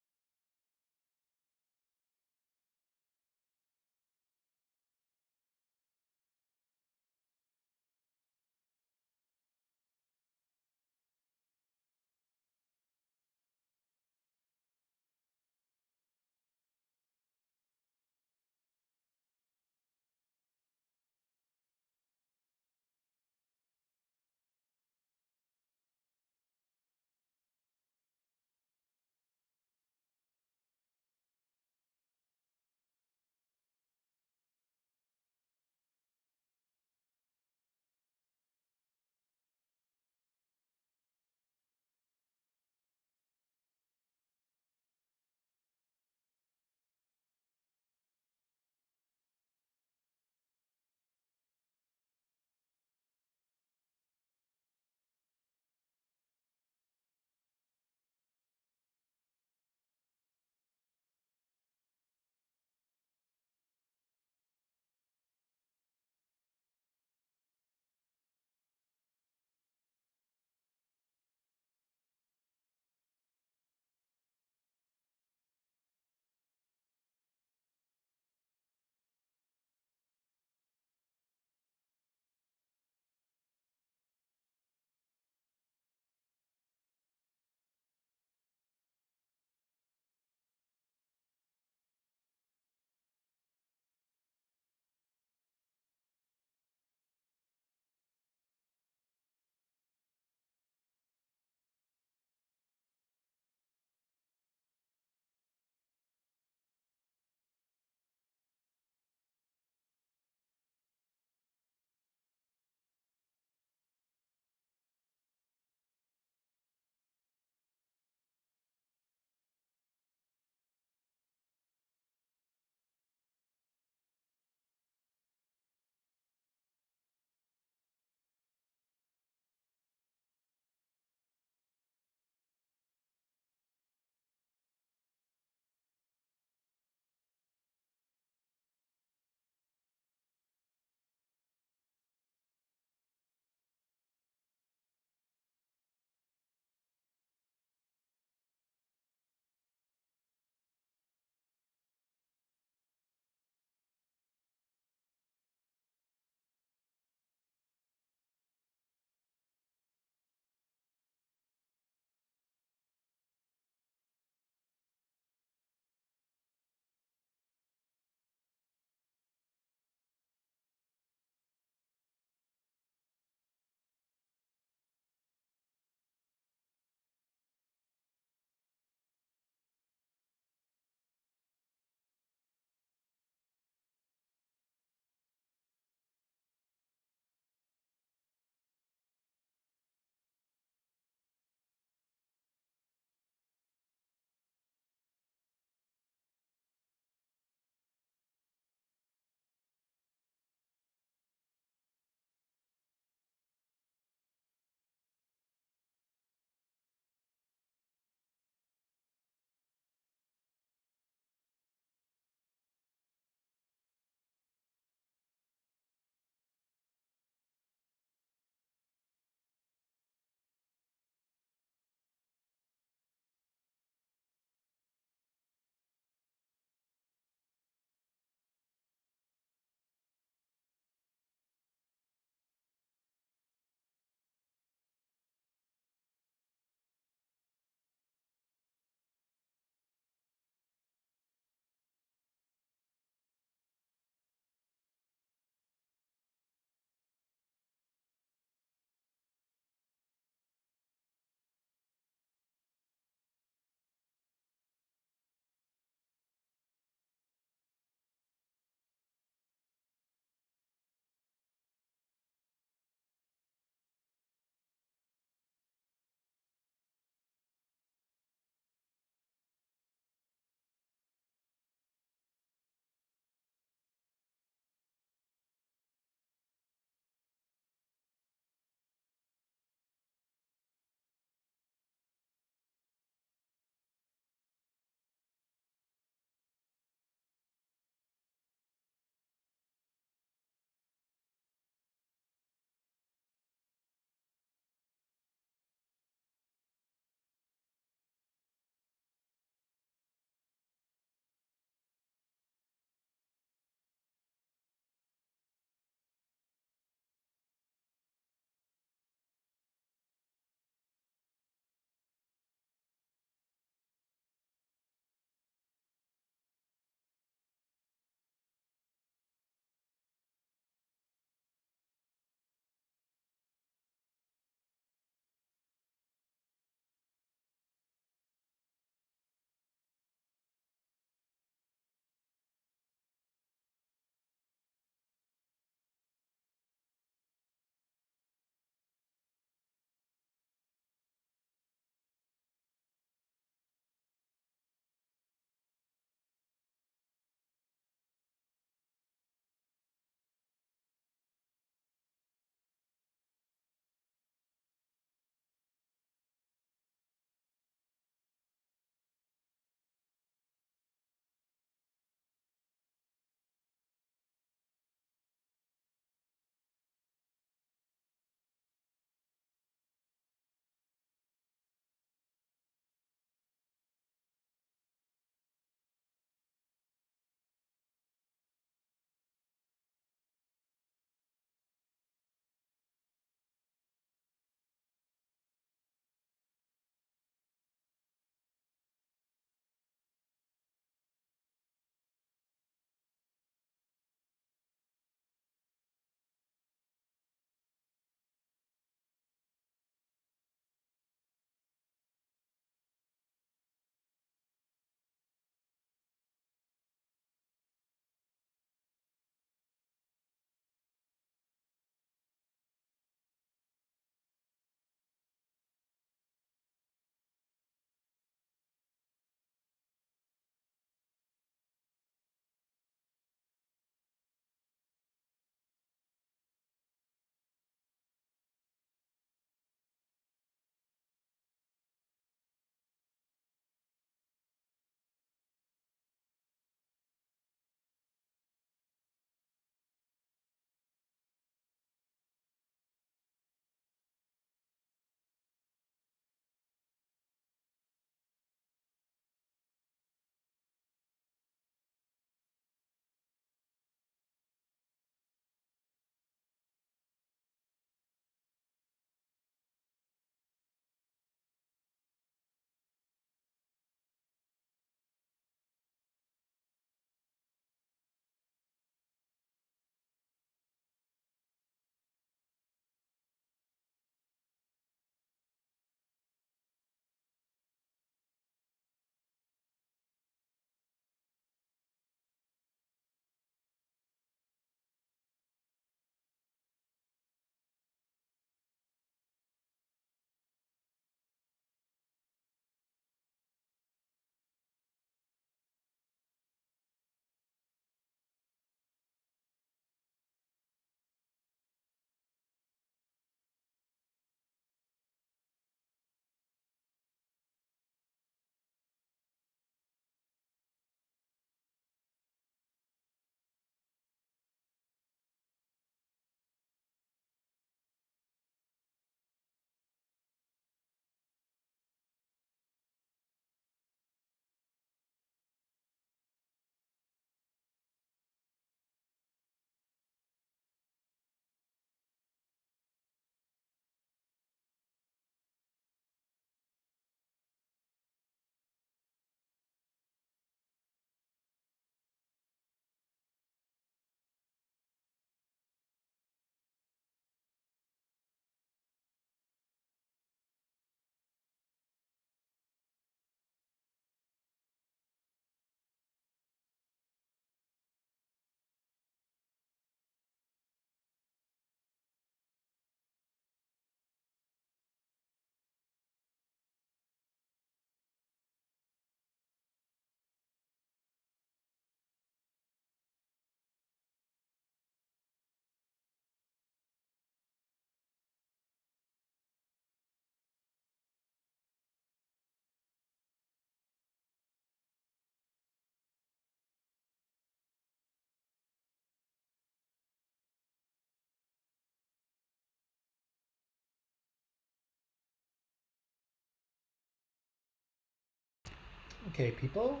Okay, people,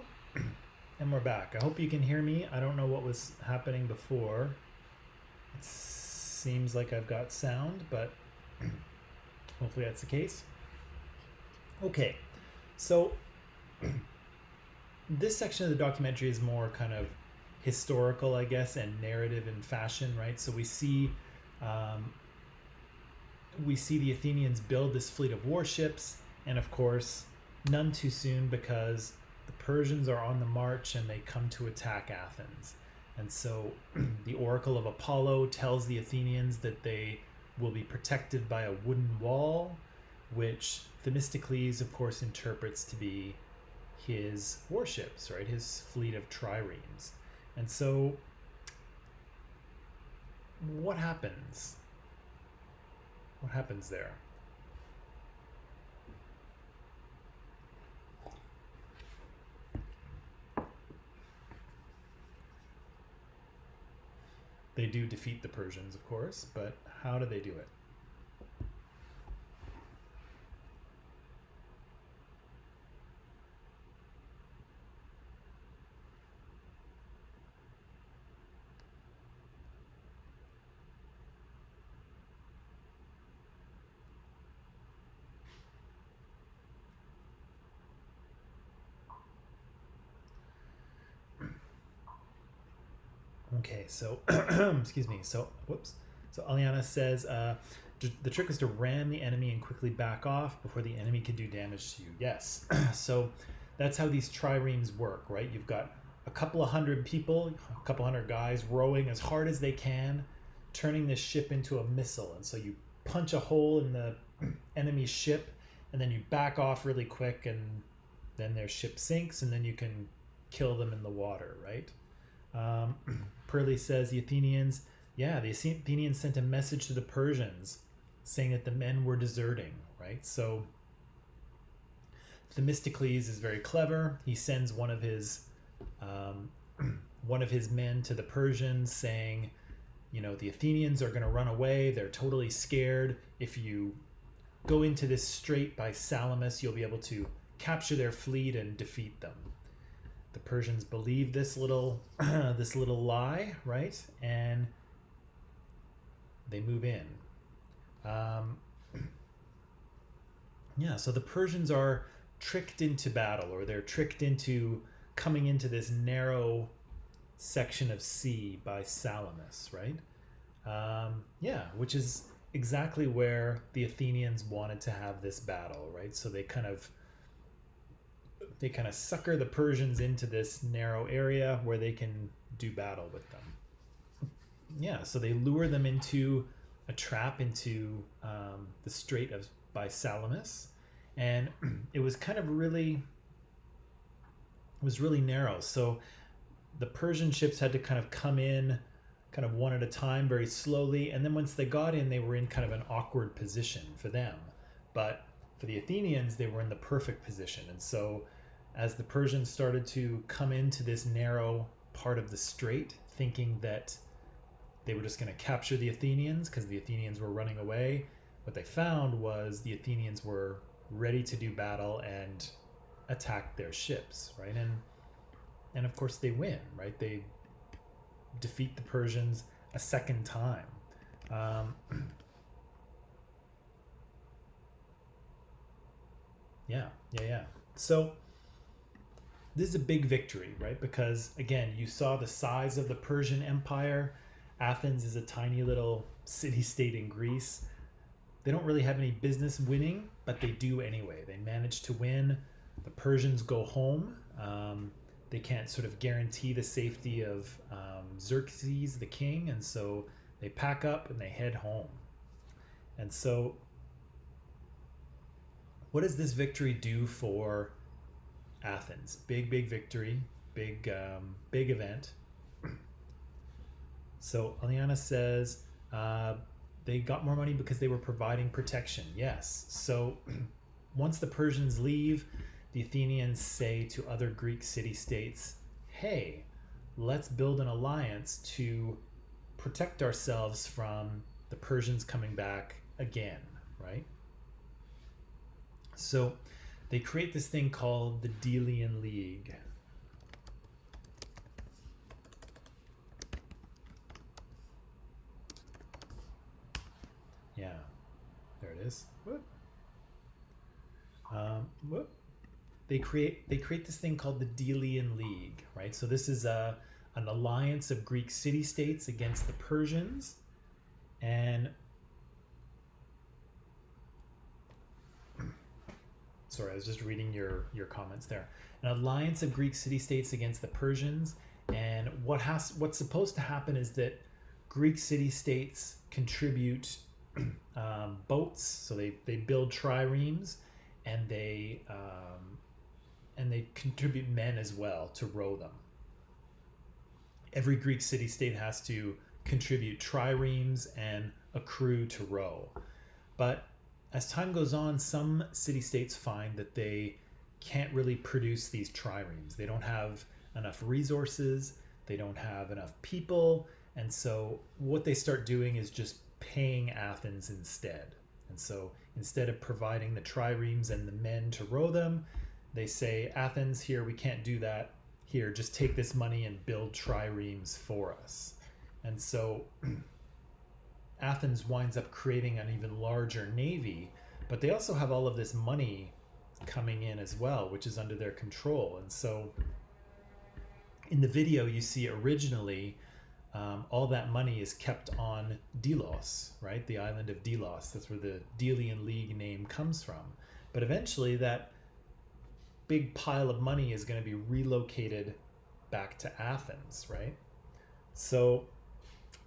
and we're back. I hope you can hear me. I don't know what was happening before. It seems like I've got sound, but hopefully that's the case. Okay, so this section of the documentary is more kind of historical, I guess, and narrative in fashion, right? So we see the Athenians build this fleet of warships, and of course, none too soon, because the Persians are on the march and they come to attack Athens. And so the oracle of Apollo tells the Athenians that they will be protected by a wooden wall, which Themistocles, of course, interprets to be his warships, right? His fleet of triremes. And so what happens? What happens there? They do defeat the Persians, of course, but how do they do it? Okay, so excuse me. So whoops. So Aliana says the trick is to ram the enemy and quickly back off before the enemy can do damage to you. Yes. So that's how these triremes work, right? You've got a couple of hundred people, a couple hundred guys rowing as hard as they can, turning this ship into a missile. And so you punch a hole in the enemy ship, and then you back off really quick, and then their ship sinks, and then you can kill them in the water, right? Perley says the Athenians sent a message to the Persians saying that the men were deserting, right? So Themistocles is very clever. He sends one of his men to the Persians saying, the Athenians are going to run away. They're totally scared. If you go into this strait by Salamis, you'll be able to capture their fleet and defeat them. The Persians believe this little lie, right? And they move in. So the Persians are tricked into battle, or they're tricked into coming into this narrow section of sea by Salamis, right? Which is exactly where the Athenians wanted to have this battle, right? So they kind of sucker the Persians into this narrow area where they can do battle with them. So they lure them into a trap into the Strait by Salamis, and it was really narrow. So the Persian ships had to kind of come in kind of one at a time, very slowly, and then once they got in, they were in kind of an awkward position for them. But for the Athenians, they were in the perfect position. And so as the Persians started to come into this narrow part of the strait, thinking that they were just going to capture the Athenians because the Athenians were running away, what they found was the Athenians were ready to do battle and attack their ships, right? And of course they win, right? They defeat the Persians a second time. So this is a big victory, right? Because again, you saw the size of the Persian Empire. Athens is a tiny little city-state in Greece. They don't really have any business winning, but they do anyway. They manage to win. The Persians go home. They can't sort of guarantee the safety of Xerxes, the king, and so they pack up and they head home. And so what does this victory do for Athens? Big victory, big event. So Aliana says they got more money because they were providing protection. Yes. So once the Persians leave, the Athenians say to other Greek city-states, hey, let's build an alliance to protect ourselves from the Persians coming back again, right? So they create this thing called the Delian League. Yeah, there it is. Whoop. Whoop. They create this thing called the Delian League, right? So this is an alliance of Greek city-states against the Persians, and sorry, I was just reading your comments there. An alliance of Greek city-states against the Persians, and what's supposed to happen is that Greek city-states contribute boats, so they build triremes, and they contribute men as well to row them. Every Greek city-state has to contribute triremes and a crew to row. But as time goes on, some city-states find that they can't really produce these triremes. They don't have enough resources, they don't have enough people, and so what they start doing is just paying Athens instead. And so instead of providing the triremes and the men to row them, they say, Athens, here, we can't do that. Here, just take this money and build triremes for us. And so Athens winds up creating an even larger navy, but they also have all of this money coming in as well, which is under their control. And so in the video, you see originally all that money is kept on Delos, right? The island of Delos. That's where the Delian League name comes from. But eventually that big pile of money is going to be relocated back to Athens, right? So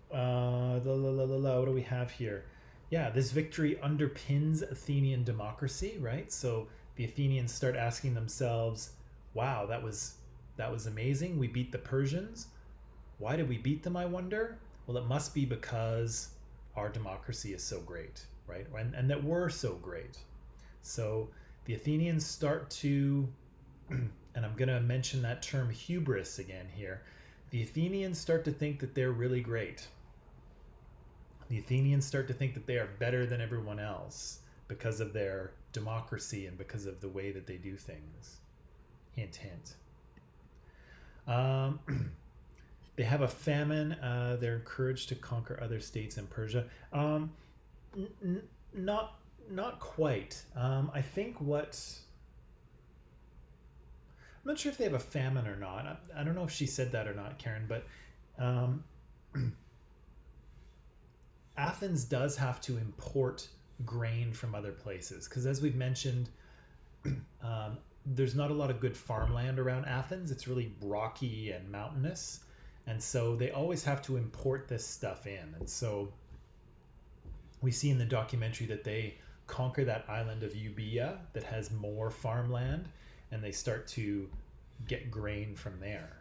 what do we have here? Yeah, this victory underpins Athenian democracy, right? So the Athenians start asking themselves, wow, that was amazing. We beat the Persians. Why did we beat them, I wonder? Well, it must be because our democracy is so great, right? And that we're so great. So the Athenians start to, and I'm going to mention that term hubris again here. The Athenians start to think that they're really great. The Athenians start to think that they are better than everyone else because of their democracy and because of the way that they do things. Hint, hint. They have a famine. They're encouraged to conquer other states in Persia. Not quite. I think I'm not sure if they have a famine or not. I don't know if she said that or not, Karen, but Athens does have to import grain from other places because, as we've mentioned, there's not a lot of good farmland around Athens. It's really rocky and mountainous. And so they always have to import this stuff in. And so we see in the documentary that they conquer that island of Euboea that has more farmland, and they start to get grain from there.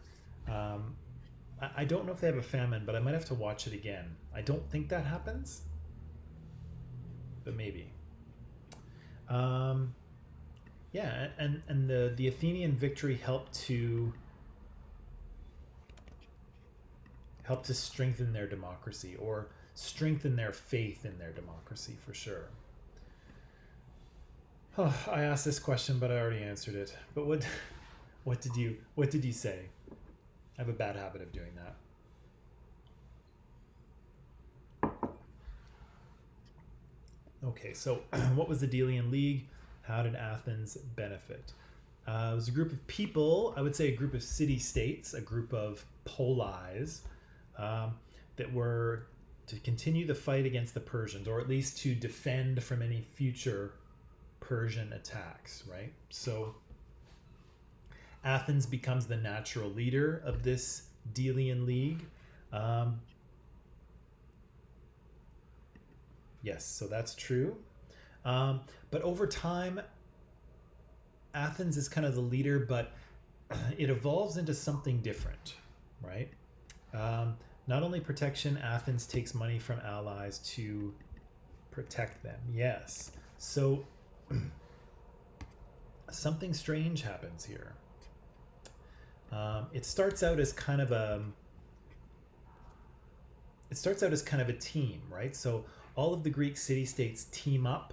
I don't know if they have a famine, but I might have to watch it again. I don't think that happens, but maybe. Yeah, and the Athenian victory helped to strengthen their democracy, or strengthen their faith in their democracy, for sure. Oh, I asked this question, but I already answered it. But what did you say? I have a bad habit of doing that. Okay, so what was the Delian League? How did Athens benefit? It was a group of people, I would say a group of city-states, a group of polis that were to continue the fight against the Persians, or at least to defend from any future Persian attacks, right? So Athens becomes the natural leader of this Delian League. Yes, so that's true. But over time, Athens is kind of the leader, but it evolves into something different, right? Not only protection, Athens takes money from allies to protect them. Yes. So something strange happens here. It starts out as kind of a team, right? So all of the Greek city-states team up,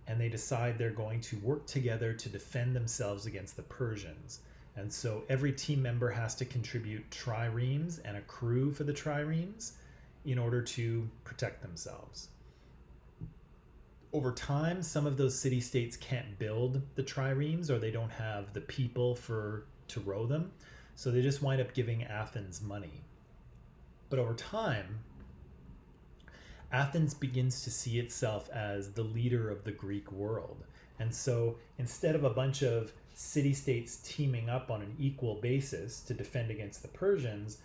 and they decide they're going to work together to defend themselves against the Persians. And so every team member has to contribute triremes and a crew for the triremes in order to protect themselves. Over time, some of those city-states can't build the triremes, or they don't have the people to row them, so they just wind up giving Athens money. But over time, Athens begins to see itself as the leader of the Greek world. And so instead of a bunch of city-states teaming up on an equal basis to defend against the Persians,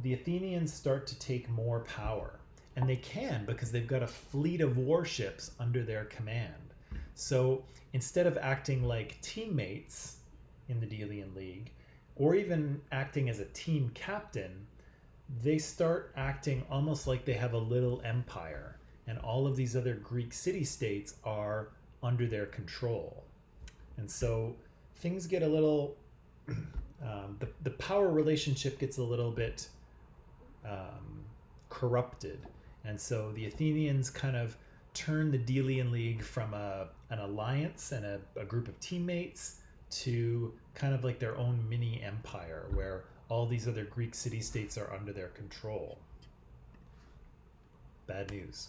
the Athenians start to take more power. And they can, because they've got a fleet of warships under their command. So instead of acting like teammates in the Delian League, or even acting as a team captain, they start acting almost like they have a little empire, and all of these other Greek city-states are under their control. And so things get a little, the power relationship gets a little bit corrupted. And so the Athenians kind of turn the Delian League from an alliance and a group of teammates to kind of like their own mini empire, where all these other Greek city-states are under their control. Bad news.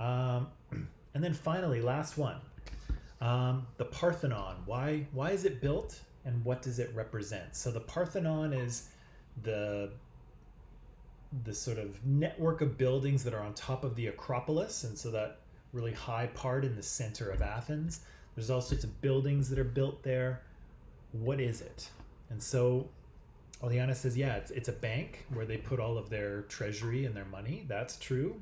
And then finally, last one. The Parthenon. Why is it built, and what does it represent? So the Parthenon is the sort of network of buildings that are on top of the acropolis, and so that really high part in the center of Athens. There's all sorts of buildings that are built there. What is it? And so Aliana says, yeah, it's a bank where they put all of their treasury and their money. That's true.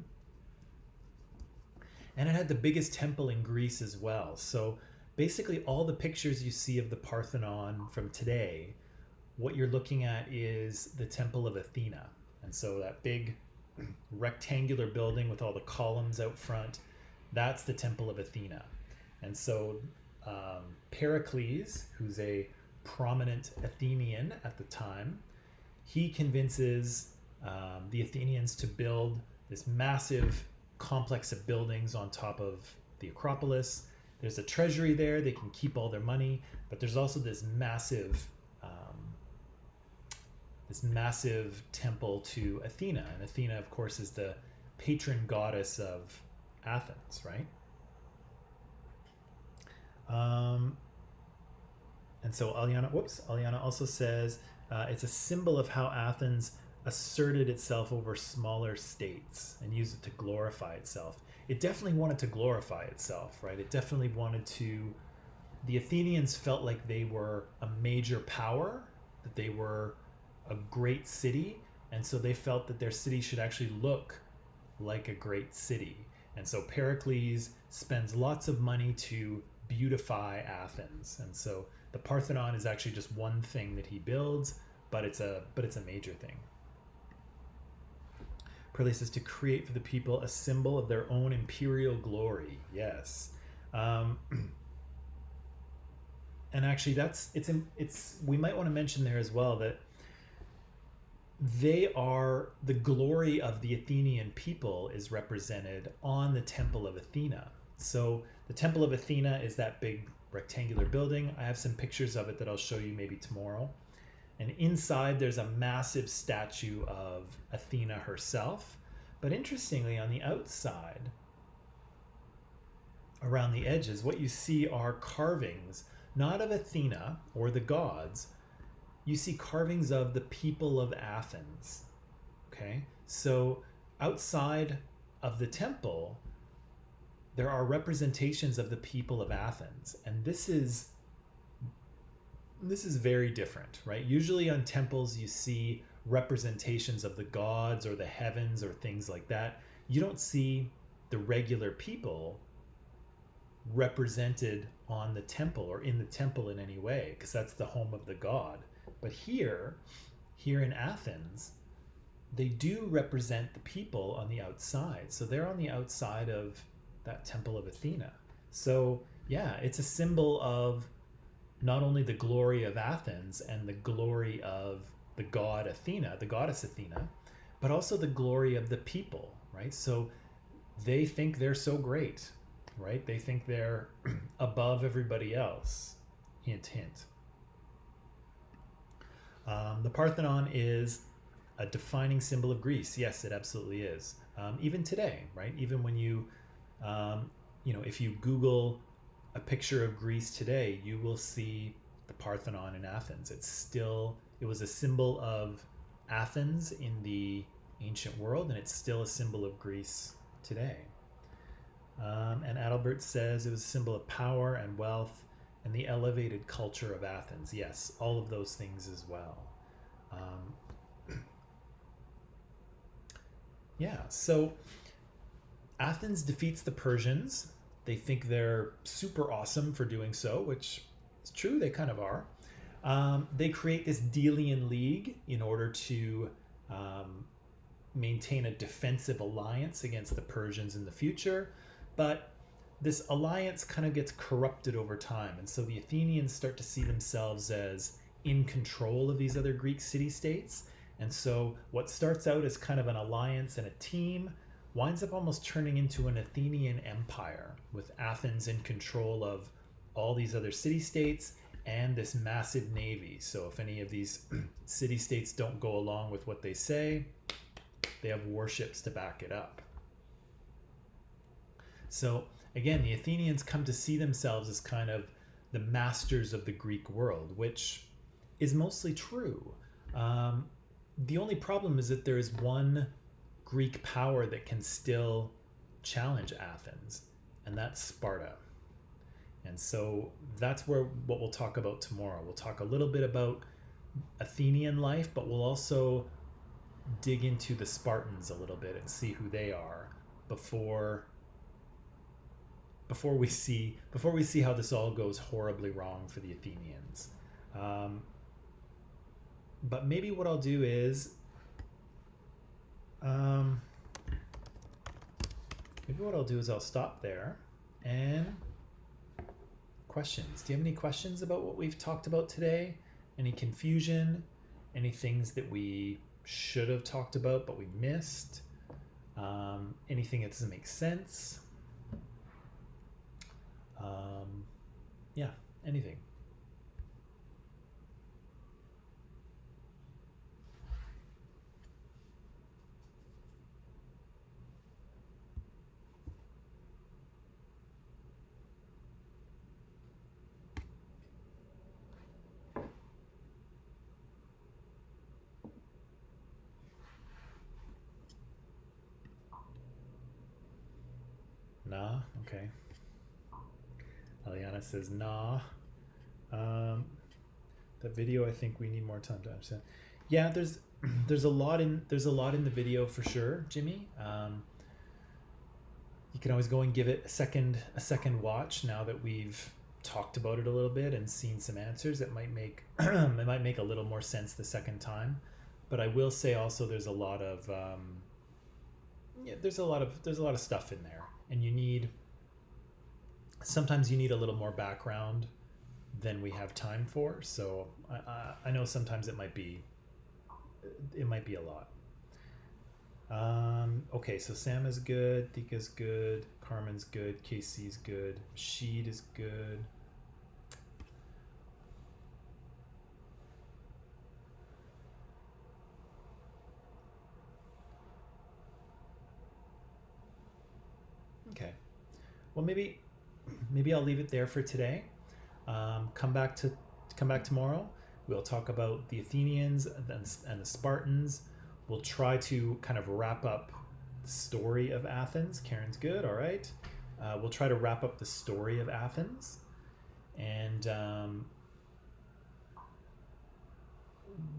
And it had the biggest temple in Greece as well. So basically all the pictures you see of the Parthenon from today, what you're looking at is the temple of Athena. And so that big rectangular building with all the columns out front, that's the temple of Athena. And so Pericles, who's a prominent Athenian at the time, he convinces the Athenians to build this massive complex of buildings on top of the Acropolis. There's a treasury there, they can keep all their money, but there's also this massive temple to Athena. And Athena, of course, is the patron goddess of Athens, right? And so Aliana also says it's a symbol of how Athens asserted itself over smaller states and used it to glorify itself. It definitely wanted to glorify itself, right? It definitely wanted to. The Athenians felt like they were a major power, that they were a great city, and so they felt that their city should actually look like a great city. And so Pericles spends lots of money to beautify Athens. And so the Parthenon is actually just one thing that he builds, but it's a major thing. Pericles says to create for the people a symbol of their own imperial glory. Yes. And actually we might want to mention there as well that they are, the glory of the Athenian people is represented on the Temple of Athena. So the Temple of Athena is that big rectangular building. I have some pictures of it that I'll show you maybe tomorrow. And inside there's a massive statue of Athena herself. But interestingly, on the outside, around the edges, what you see are carvings, not of Athena or the gods. You see carvings of the people of Athens. Okay? So outside of the temple, there are representations of the people of Athens. And this is very different, right? Usually on temples you see representations of the gods or the heavens or things like that. You don't see the regular people represented on the temple or in the temple in any way, because that's the home of the god. But here in Athens, they do represent the people on the outside. So they're on the outside of that temple of Athena. So yeah, it's a symbol of not only the glory of Athens and the glory of the god Athena, the goddess Athena, but also the glory of the people, right? So they think they're so great. right? They think they're above everybody else. Hint, hint. The Parthenon is a defining symbol of Greece. Yes, it absolutely is. Even today, right? Even when if you Google a picture of Greece today, you will see the Parthenon in Athens. It was a symbol of Athens in the ancient world, and it's still a symbol of Greece today. And Adalbert says it was a symbol of power and wealth and the elevated culture of Athens. Yes, all of those things as well. So Athens defeats the Persians. They think they're super awesome for doing so, which is true, they kind of are. They create this Delian League in order to maintain a defensive alliance against the Persians in the future. But this alliance kind of gets corrupted over time. And so the Athenians start to see themselves as in control of these other Greek city-states. And so what starts out as kind of an alliance and a team winds up almost turning into an Athenian empire, with Athens in control of all these other city-states and this massive navy. So if any of these city-states don't go along with what they say, they have warships to back it up. So again, the Athenians come to see themselves as kind of the masters of the Greek world, which is mostly true. The only problem is that there is one Greek power that can still challenge Athens, and that's Sparta. And so that's what we'll talk about tomorrow. We'll talk a little bit about Athenian life, but we'll also dig into the Spartans a little bit and see who they are before we see how this all goes horribly wrong for the Athenians. But maybe what I'll do is I'll stop there. And questions. Do you have any questions about what we've talked about today? Any confusion? Any things that we should have talked about but we missed? Anything that doesn't make sense? Anything. Nah, okay. Eliana says nah. That video, I think we need more time to understand. Yeah, there's a lot in the video for sure, Jimmy. You can always go and give it a second watch now that we've talked about it a little bit and seen some answers. It might make it might make a little more sense the second time. But I will say also there's a lot of there's a lot of stuff in there, and sometimes you need a little more background than we have time for. So I know sometimes it might be a lot. Okay, so Sam is good, Thika's good, Carmen's good, KC's good, Sheed is good. Okay, well maybe I'll leave it there for today. Come back tomorrow. We'll talk about the Athenians and the Spartans. We'll try to kind of wrap up the story of Athens. Karen's good, all right. We'll try to wrap up the story of Athens, and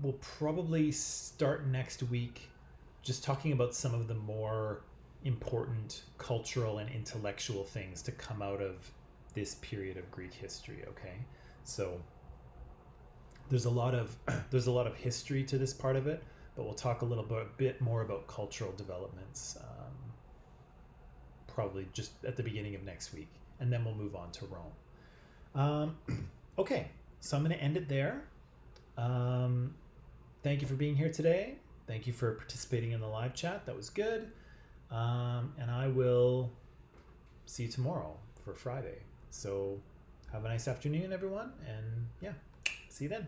we'll probably start next week just talking about some of the more important cultural and intellectual things to come out of this period of Greek history. Okay, so there's a lot of history to this part of it, but we'll talk a bit more about cultural developments probably just at the beginning of next week, and then we'll move on to Rome. Okay, so I'm going to end it there. Thank you for being here today. Thank you for participating in the live chat. That was good. And I will see you tomorrow for Friday. So have a nice afternoon, everyone, and yeah, see you then.